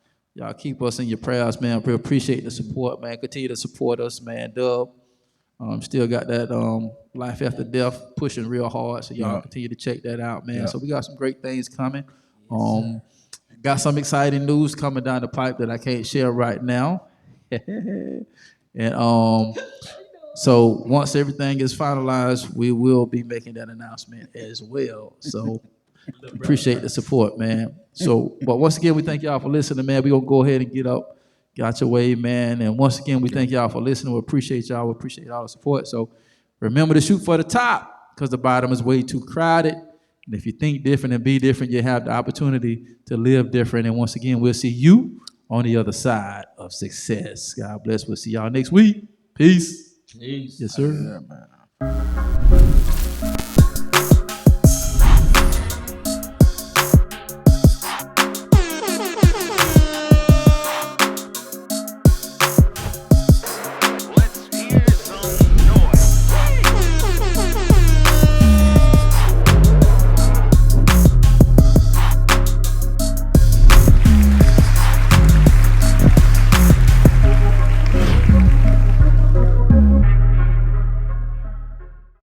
Speaker 1: keep us in your prayers, man. We appreciate the support, man. Continue to support us, man. Dub. Still got that Life After Death pushing real hard. So y'all continue to check that out, man. So we got some great things coming. Got some exciting news coming down the pipe that I can't share right now. And so once everything is finalized, we will be making that announcement as well. So appreciate the support, man. So, but once again, we thank y'all for listening, man. We're going to go ahead and get up. Got your way, man. And once again, we thank y'all for listening. We appreciate y'all. We appreciate all the support. So remember to shoot for the top because the bottom is way too crowded. And if you think different and be different, you have the opportunity to live different. And once again, we'll see you on the other side of success. God bless. We'll see y'all next week. Peace.
Speaker 3: Peace.
Speaker 1: Yes, sir.
Speaker 2: Yeah, man.